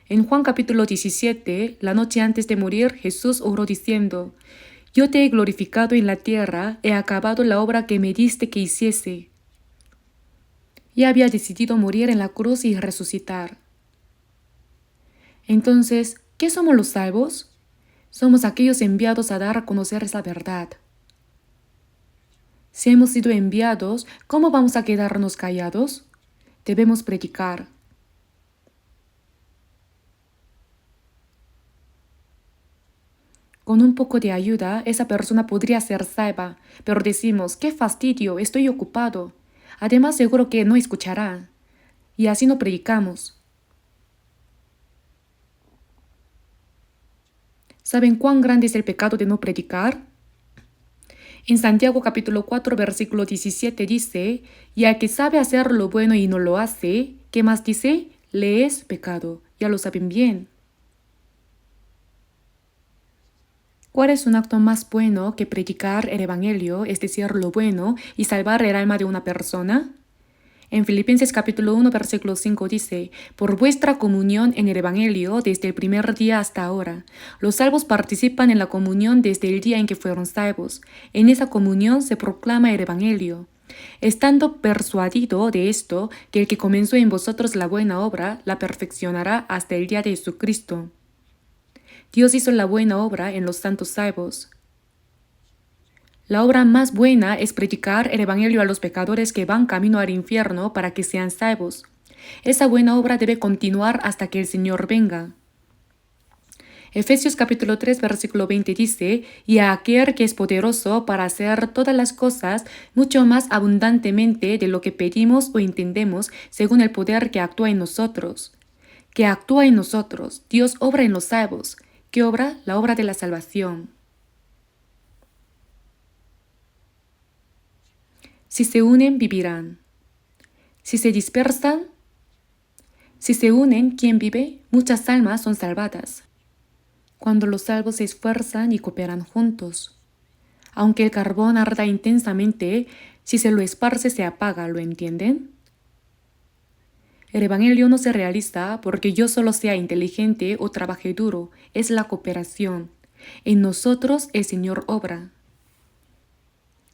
En Juan capítulo 17, la noche antes de morir, Jesús oró diciendo: Yo te he glorificado en la tierra, he acabado la obra que me diste que hiciese. Ya había decidido morir en la cruz y resucitar. Entonces, ¿qué somos los salvos? Somos aquellos enviados a dar a conocer esa verdad. Si hemos sido enviados, ¿cómo vamos a quedarnos callados? Debemos predicar. Con un poco de ayuda, esa persona podría ser salva, pero decimos: ¡qué fastidio! Estoy ocupado. Además, seguro que no escuchará. Y así no predicamos. ¿Saben cuán grande es el pecado de no predicar? En Santiago capítulo 4, versículo 17 dice: Y al que sabe hacer lo bueno y no lo hace, ¿qué más dice? Le es pecado. Ya lo saben bien. ¿Cuál es un acto más bueno que predicar el Evangelio, es decir, lo bueno, y salvar el alma de una persona? En Filipenses capítulo 1, versículo 5 dice: Por vuestra comunión en el Evangelio desde el primer día hasta ahora. Los salvos participan en la comunión desde el día en que fueron salvos. En esa comunión se proclama el Evangelio. Estando persuadido de esto, que el que comenzó en vosotros la buena obra, la perfeccionará hasta el día de Jesucristo. Dios hizo la buena obra en los santos salvos. La obra más buena es predicar el Evangelio a los pecadores que van camino al infierno para que sean salvos. Esa buena obra debe continuar hasta que el Señor venga. Efesios capítulo 3, versículo 20 dice: Y a aquel que es poderoso para hacer todas las cosas mucho más abundantemente de lo que pedimos o entendemos, según el poder que actúa en nosotros. Que actúa en nosotros. Dios obra en los salvos. ¿Qué obra? La obra de la salvación. Si se unen, vivirán. Si se dispersan, si se unen, ¿quién vive? Muchas almas son salvadas. Cuando los salvos se esfuerzan y cooperan juntos. Aunque el carbón arda intensamente, si se lo esparce se apaga, ¿lo entienden? El Evangelio no se realiza porque yo solo sea inteligente o trabaje duro, es la cooperación. En nosotros el Señor obra.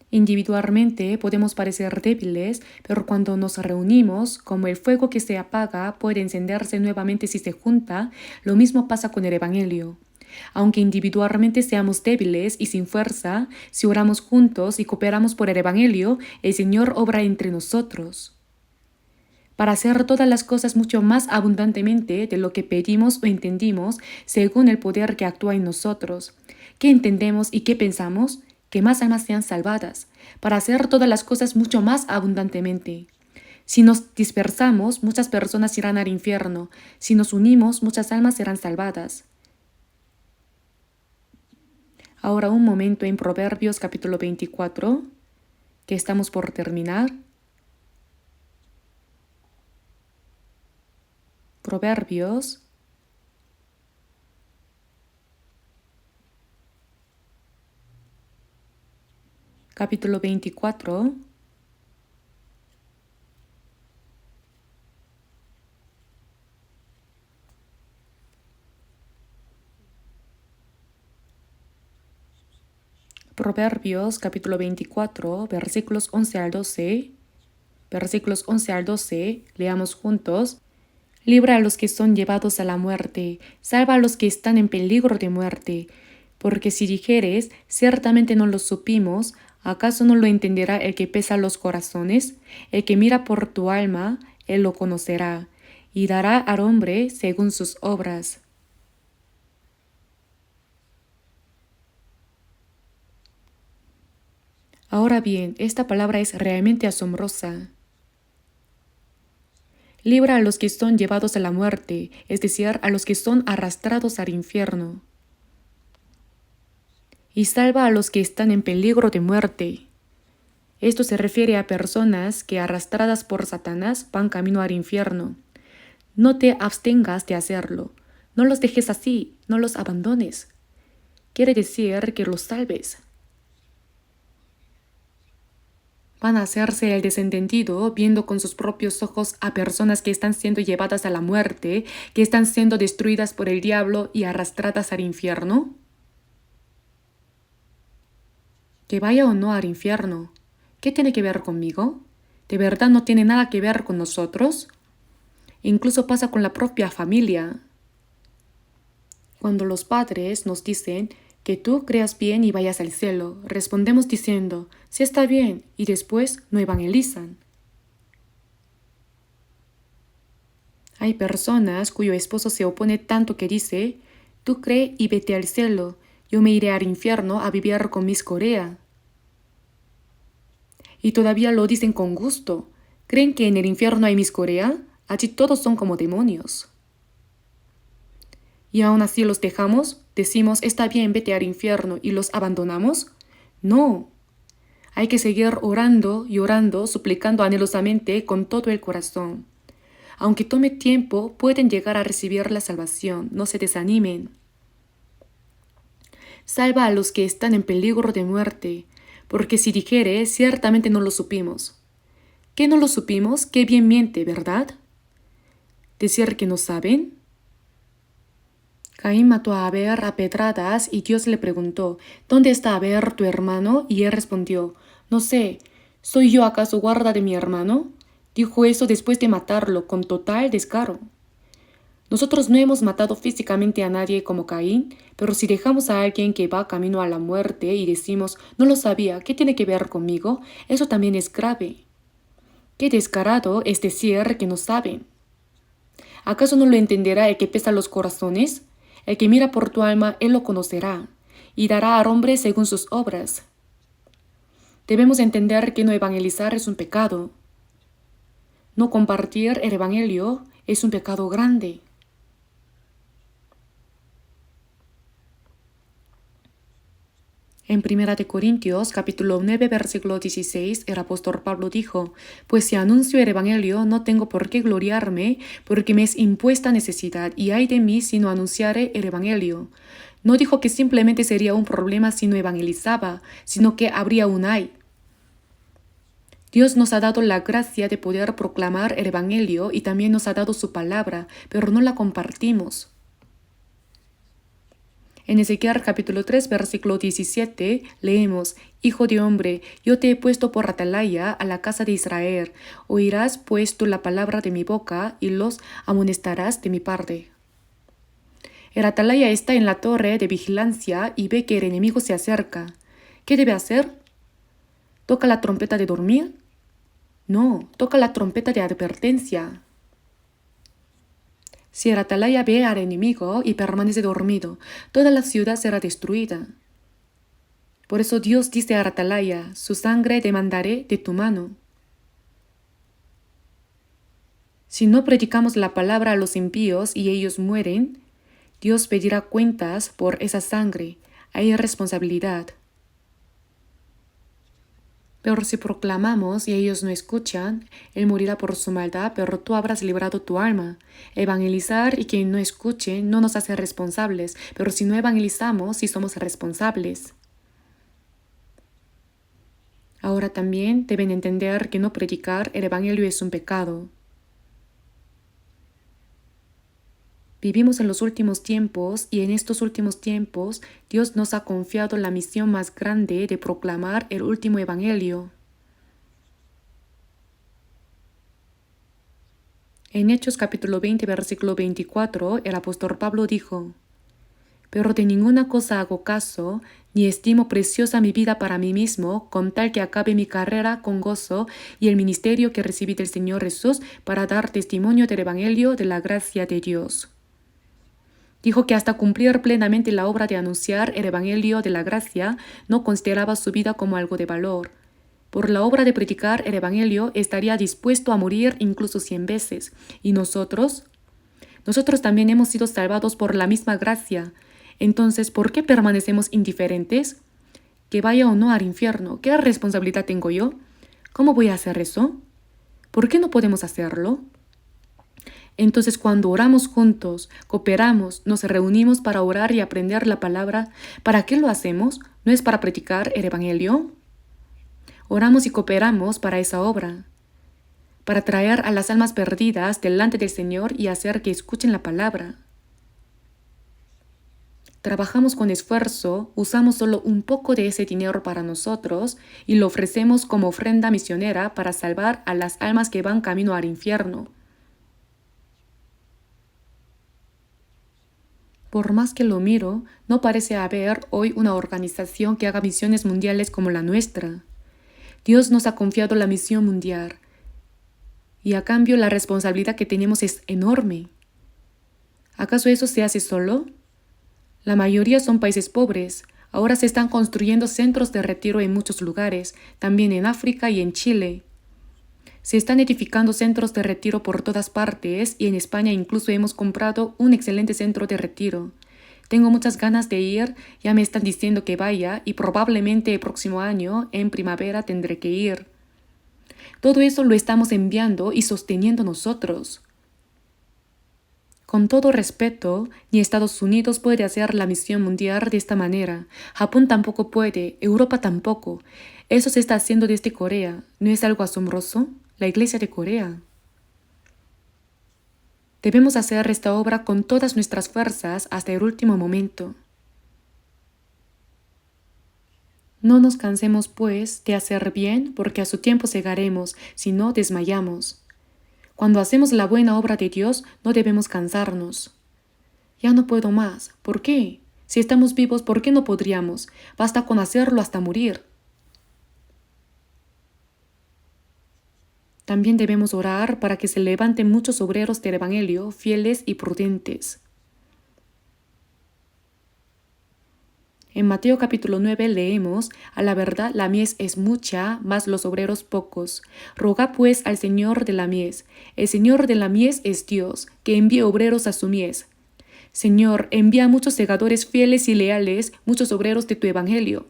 Individualmente podemos parecer débiles, pero cuando nos reunimos, como el fuego que se apaga puede encenderse nuevamente si se junta, lo mismo pasa con el Evangelio. Aunque individualmente seamos débiles y sin fuerza, si oramos juntos y cooperamos por el Evangelio, el Señor obra entre nosotros. Para hacer todas las cosas mucho más abundantemente de lo que pedimos o entendimos, según el poder que actúa en nosotros. ¿Qué entendemos y qué pensamos? Que más almas sean salvadas, para hacer todas las cosas mucho más abundantemente. Si nos dispersamos, muchas personas irán al infierno. Si nos unimos, muchas almas serán salvadas. Ahora un momento en Proverbios capítulo 24, que estamos por terminar. Proverbios capítulo 24, Proverbios capítulo 24, versículos 11 al 12. Versículos 11 al 12, leamos juntos. Libra a los que son llevados a la muerte, salva a los que están en peligro de muerte. Porque si dijeres, ciertamente no lo supimos, ¿acaso no lo entenderá el que pesa los corazones? El que mira por tu alma, Él lo conocerá, y dará al hombre según sus obras. Ahora bien, esta palabra es realmente asombrosa. Libra a los que son llevados a la muerte, es decir, a los que son arrastrados al infierno. Y salva a los que están en peligro de muerte. Esto se refiere a personas que, arrastradas por Satanás, van camino al infierno. No te abstengas de hacerlo. No los dejes así, no los abandones. Quiere decir que los salves. Van a hacerse el desentendido viendo con sus propios ojos a personas que están siendo llevadas a la muerte, que están siendo destruidas por el diablo y arrastradas al infierno. Que vaya o no al infierno, ¿qué tiene que ver conmigo? ¿De verdad no tiene nada que ver con nosotros? Incluso pasa con la propia familia. Cuando los padres nos dicen que tú creas bien y vayas al cielo, respondemos diciendo, sí está bien, y después no evangelizan. Hay personas cuyo esposo se opone tanto que dice, tú cree y vete al cielo, yo me iré al infierno a vivir con mis Corea. Y todavía lo dicen con gusto. ¿Creen que en el infierno hay mis Corea? Allí todos son como demonios. ¿Y aún así los dejamos? ¿Decimos, está bien, vete al infierno y los abandonamos? No. Hay que seguir orando y orando, suplicando anhelosamente con todo el corazón. Aunque tome tiempo, pueden llegar a recibir la salvación. No se desanimen. Salva a los que están en peligro de muerte, porque si dijere, ciertamente no lo supimos. ¿Qué no lo supimos? Qué bien miente, ¿verdad? ¿Decir que no saben? Caín mató a Abel a pedradas y Dios le preguntó, ¿dónde está Abel tu hermano? Y él respondió, no sé, ¿soy yo acaso guarda de mi hermano? Dijo eso después de matarlo con total descaro. Nosotros no hemos matado físicamente a nadie como Caín, pero si dejamos a alguien que va camino a la muerte y decimos, no lo sabía, ¿qué tiene que ver conmigo? Eso también es grave. Qué descarado es decir que no saben. ¿Acaso no lo entenderá el que pesa los corazones? El que mira por tu alma, él lo conocerá, y dará al hombre según sus obras. Debemos entender que no evangelizar es un pecado. No compartir el evangelio es un pecado grande. En 1 Corintios, capítulo 9, versículo 16, el apóstol Pablo dijo, pues si anuncio el evangelio, no tengo por qué gloriarme, porque me es impuesta necesidad, y ay de mí si no anunciare el evangelio. No dijo que simplemente sería un problema si no evangelizaba, sino que habría un ay. Dios nos ha dado la gracia de poder proclamar el evangelio y también nos ha dado su palabra, pero no la compartimos. En Ezequiel capítulo 3, versículo 17, leemos, Hijo de hombre, yo te he puesto por atalaya a la casa de Israel. Oirás pues tú la palabra de mi boca y los amonestarás de mi parte. El atalaya está en la torre de vigilancia y ve que el enemigo se acerca. ¿Qué debe hacer? ¿Toca la trompeta de dormir? No, toca la trompeta de advertencia. Si el atalaya ve al enemigo y permanece dormido, toda la ciudad será destruida. Por eso Dios dice al atalaya, su sangre demandaré de tu mano. Si no predicamos la palabra a los impíos y ellos mueren, Dios pedirá cuentas por esa sangre. Hay responsabilidad. Pero si proclamamos y ellos no escuchan, él morirá por su maldad, pero tú habrás librado tu alma. Evangelizar y quien no escuche no nos hace responsables, pero si no evangelizamos, sí somos responsables. Ahora también deben entender que no predicar el evangelio es un pecado. Vivimos en los últimos tiempos y en estos últimos tiempos Dios nos ha confiado la misión más grande de proclamar el último evangelio. En Hechos capítulo 20, versículo 24, el apóstol Pablo dijo, pero de ninguna cosa hago caso, ni estimo preciosa mi vida para mí mismo, con tal que acabe mi carrera con gozo y el ministerio que recibí del Señor Jesús para dar testimonio del Evangelio de la gracia de Dios. Dijo que hasta cumplir plenamente la obra de anunciar el Evangelio de la gracia, no consideraba su vida como algo de valor. Por la obra de predicar el Evangelio estaría dispuesto a morir incluso 100 veces. ¿Y nosotros? Nosotros también hemos sido salvados por la misma gracia. Entonces, ¿por qué permanecemos indiferentes? Que vaya o no al infierno, ¿qué responsabilidad tengo yo? ¿Cómo voy a hacer eso? ¿Por qué no podemos hacerlo? Entonces, cuando oramos juntos, cooperamos, nos reunimos para orar y aprender la palabra, ¿para qué lo hacemos? ¿No es para predicar el Evangelio? Oramos y cooperamos para esa obra, para traer a las almas perdidas delante del Señor y hacer que escuchen la palabra. Trabajamos con esfuerzo, usamos solo un poco de ese dinero para nosotros y lo ofrecemos como ofrenda misionera para salvar a las almas que van camino al infierno. Por más que lo miro, no parece haber hoy una organización que haga misiones mundiales como la nuestra. Dios nos ha confiado la misión mundial y a cambio la responsabilidad que tenemos es enorme. ¿Acaso eso se hace solo? La mayoría son países pobres. Ahora se están construyendo centros de retiro en muchos lugares, también en África y en Chile. Se están edificando centros de retiro por todas partes y en España incluso hemos comprado un excelente centro de retiro. Tengo muchas ganas de ir, ya me están diciendo que vaya y probablemente el próximo año, en primavera, tendré que ir. Todo eso lo estamos enviando y sosteniendo nosotros. Con todo respeto, ni Estados Unidos puede hacer la misión mundial de esta manera. Japón tampoco puede, Europa tampoco. Eso se está haciendo desde Corea. ¿No es algo asombroso? La Iglesia de Corea. Debemos hacer esta obra con todas nuestras fuerzas hasta el último momento. No nos cansemos, pues, de hacer bien, porque a su tiempo cegaremos, si no desmayamos. Cuando hacemos la buena obra de Dios, no debemos cansarnos. Ya no puedo más. ¿Por qué? Si estamos vivos, ¿por qué no podríamos? Basta con hacerlo hasta morir. También debemos orar para que se levanten muchos obreros del Evangelio, fieles y prudentes. En Mateo capítulo 9 leemos, a la verdad la mies es mucha, mas los obreros pocos. Rogad pues al Señor de la mies. El Señor de la mies es Dios, que envíe obreros a su mies. Señor, envía muchos segadores fieles y leales, muchos obreros de tu Evangelio.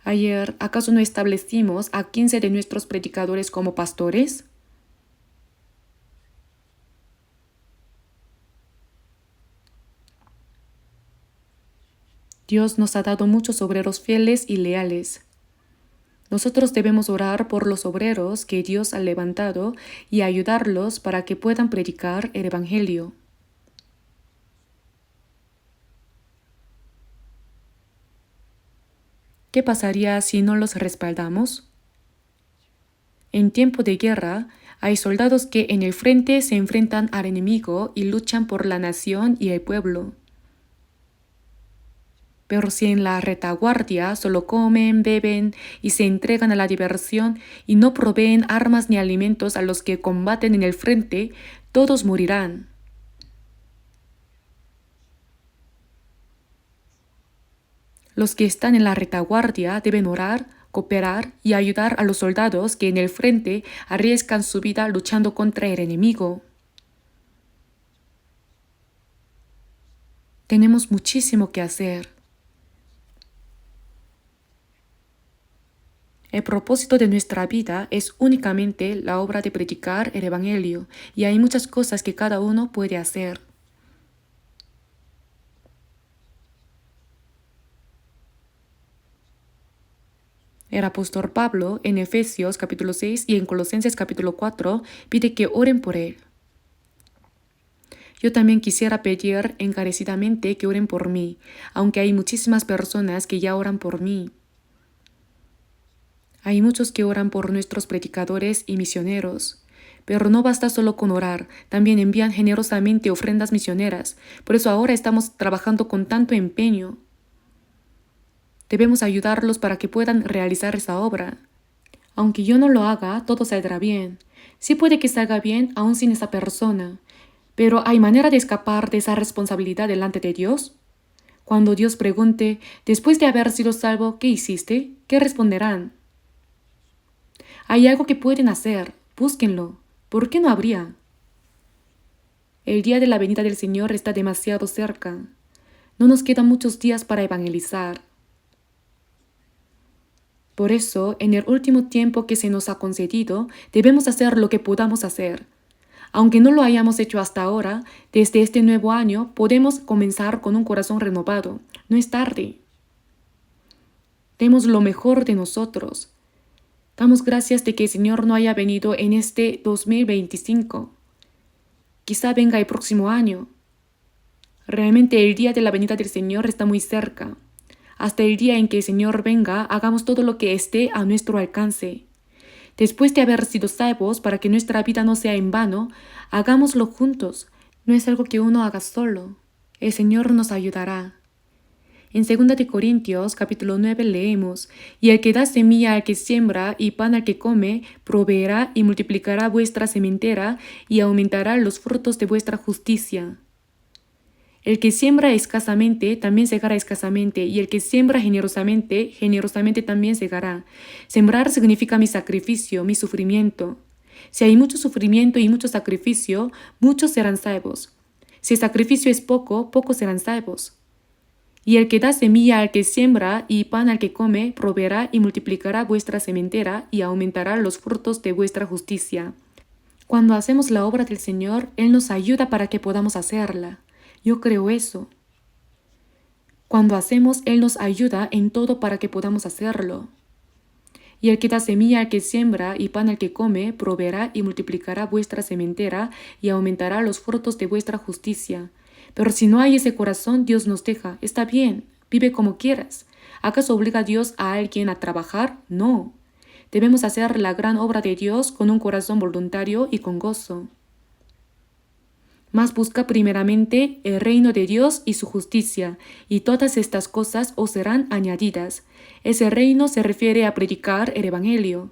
Ayer, ¿acaso no establecimos a 15 de nuestros predicadores como pastores? Dios nos ha dado muchos obreros fieles y leales. Nosotros debemos orar por los obreros que Dios ha levantado y ayudarlos para que puedan predicar el Evangelio. ¿Qué pasaría si no los respaldamos? En tiempo de guerra, hay soldados que en el frente se enfrentan al enemigo y luchan por la nación y el pueblo. Pero si en la retaguardia solo comen, beben y se entregan a la diversión y no proveen armas ni alimentos a los que combaten en el frente, todos morirán. Los que están en la retaguardia deben orar, cooperar y ayudar a los soldados que en el frente arriesgan su vida luchando contra el enemigo. Tenemos muchísimo que hacer. El propósito de nuestra vida es únicamente la obra de predicar el Evangelio, y hay muchas cosas que cada uno puede hacer. El apóstol Pablo en Efesios capítulo 6 y en Colosenses capítulo 4 pide que oren por él. Yo también quisiera pedir encarecidamente que oren por mí, aunque hay muchísimas personas que ya oran por mí. Hay muchos que oran por nuestros predicadores y misioneros, Pero no basta solo con orar, también envían generosamente ofrendas misioneras. Por eso ahora estamos trabajando con tanto empeño. Debemos ayudarlos para que puedan realizar esa obra. Aunque yo no lo haga, todo saldrá bien. Sí puede que salga bien aún sin esa persona, pero ¿hay manera de escapar de esa responsabilidad delante de Dios? Cuando Dios pregunte, después de haber sido salvo, ¿qué hiciste?, ¿qué responderán? Hay algo que pueden hacer, búsquenlo. ¿Por qué no habría? El día de la venida del Señor está demasiado cerca. No nos quedan muchos días para evangelizar. Por eso, en el último tiempo que se nos ha concedido, debemos hacer lo que podamos hacer. Aunque no lo hayamos hecho hasta ahora, desde este nuevo año podemos comenzar con un corazón renovado. No es tarde. Demos lo mejor de nosotros. Damos gracias de que el Señor no haya venido en este 2025. Quizá venga el próximo año. Realmente el día de la venida del Señor está muy cerca. Hasta el día en que el Señor venga, hagamos todo lo que esté a nuestro alcance. Después de haber sido salvos, para que nuestra vida no sea en vano, hagámoslo juntos. No es algo que uno haga solo. El Señor nos ayudará. En 2 de Corintios, capítulo 9, leemos: «Y el que da semilla al que siembra y pan al que come, proveerá y multiplicará vuestra sementera y aumentará los frutos de vuestra justicia». El que siembra escasamente, también segará escasamente, y el que siembra generosamente, generosamente también segará. Sembrar significa mi sacrificio, mi sufrimiento. Si hay mucho sufrimiento y mucho sacrificio, muchos serán salvos. Si el sacrificio es poco, pocos serán salvos. Y el que da semilla al que siembra y pan al que come, proveerá y multiplicará vuestra sementera y aumentará los frutos de vuestra justicia. Cuando hacemos la obra del Señor, Él nos ayuda para que podamos hacerla. Yo creo eso. Cuando hacemos, Él nos ayuda en todo para que podamos hacerlo. Y el que da semilla al que siembra y pan al que come, proveerá y multiplicará vuestra sementera y aumentará los frutos de vuestra justicia. Pero si no hay ese corazón, Dios nos deja. Está bien, vive como quieras. ¿Acaso obliga Dios a alguien a trabajar? No. Debemos hacer la gran obra de Dios con un corazón voluntario y con gozo. Mas busca primeramente el reino de Dios y su justicia, y todas estas cosas os serán añadidas. Ese reino se refiere a predicar el Evangelio,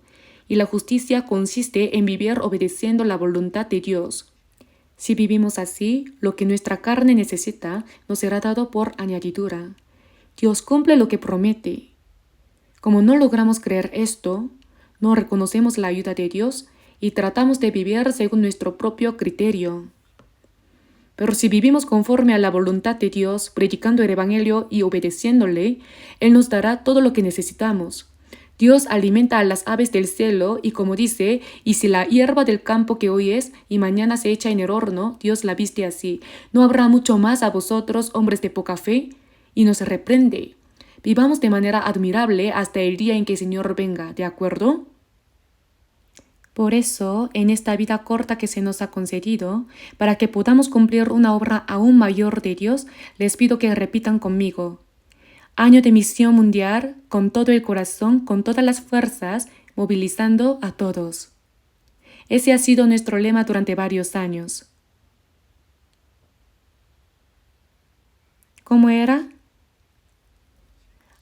y la justicia consiste en vivir obedeciendo la voluntad de Dios. Si vivimos así, lo que nuestra carne necesita nos será dado por añadidura. Dios cumple lo que promete. Como no logramos creer esto, no reconocemos la ayuda de Dios y tratamos de vivir según nuestro propio criterio. Pero si vivimos conforme a la voluntad de Dios, predicando el Evangelio y obedeciéndole, Él nos dará todo lo que necesitamos. Dios alimenta a las aves del cielo y como dice, y si la hierba del campo que hoy es y mañana se echa en el horno, Dios la viste así, ¿no habrá mucho más a vosotros, hombres de poca fe? Y nos reprende. Vivamos de manera admirable hasta el día en que el Señor venga, ¿de acuerdo? Por eso, en esta vida corta que se nos ha concedido, para que podamos cumplir una obra aún mayor de Dios, les pido que repitan conmigo: año de misión mundial, con todo el corazón, con todas las fuerzas, movilizando a todos. Ese ha sido nuestro lema durante varios años. ¿Cómo era?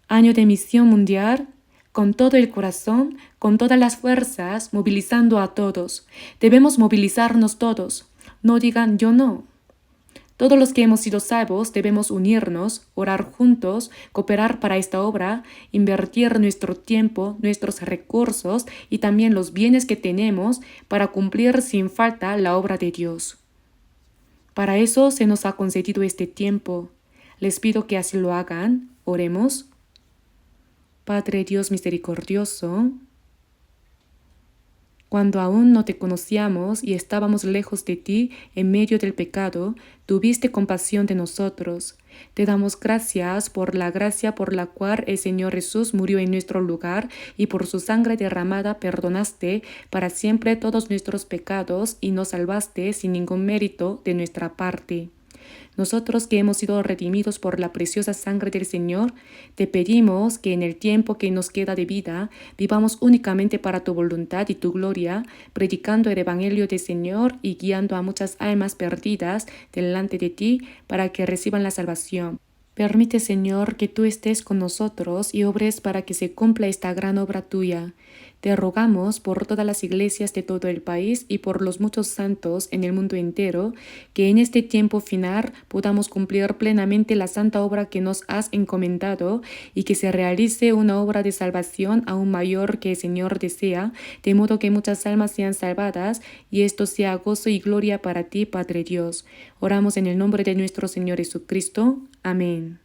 Año de misión mundial, con todo el corazón, con todas las fuerzas, movilizando a todos. Debemos movilizarnos todos. No digan yo no. Todos los que hemos sido salvos debemos unirnos, orar juntos, cooperar para esta obra, invertir nuestro tiempo, nuestros recursos y también los bienes que tenemos para cumplir sin falta la obra de Dios. Para eso se nos ha concedido este tiempo. Les pido que así lo hagan. Oremos. Padre Dios misericordioso, cuando aún no te conocíamos y estábamos lejos de ti en medio del pecado, tuviste compasión de nosotros. Te damos gracias por la gracia por la cual el Señor Jesús murió en nuestro lugar y por su sangre derramada perdonaste para siempre todos nuestros pecados y nos salvaste sin ningún mérito de nuestra parte. Nosotros que hemos sido redimidos por la preciosa sangre del Señor, te pedimos que en el tiempo que nos queda de vida, vivamos únicamente para tu voluntad y tu gloria, predicando el Evangelio del Señor y guiando a muchas almas perdidas delante de ti para que reciban la salvación. Permite, Señor, que tú estés con nosotros y obres para que se cumpla esta gran obra tuya. Te rogamos por todas las iglesias de todo el país y por los muchos santos en el mundo entero, que en este tiempo final podamos cumplir plenamente la santa obra que nos has encomendado y que se realice una obra de salvación aún mayor que el Señor desea, de modo que muchas almas sean salvadas y esto sea gozo y gloria para ti, Padre Dios. Oramos en el nombre de nuestro Señor Jesucristo. Amén.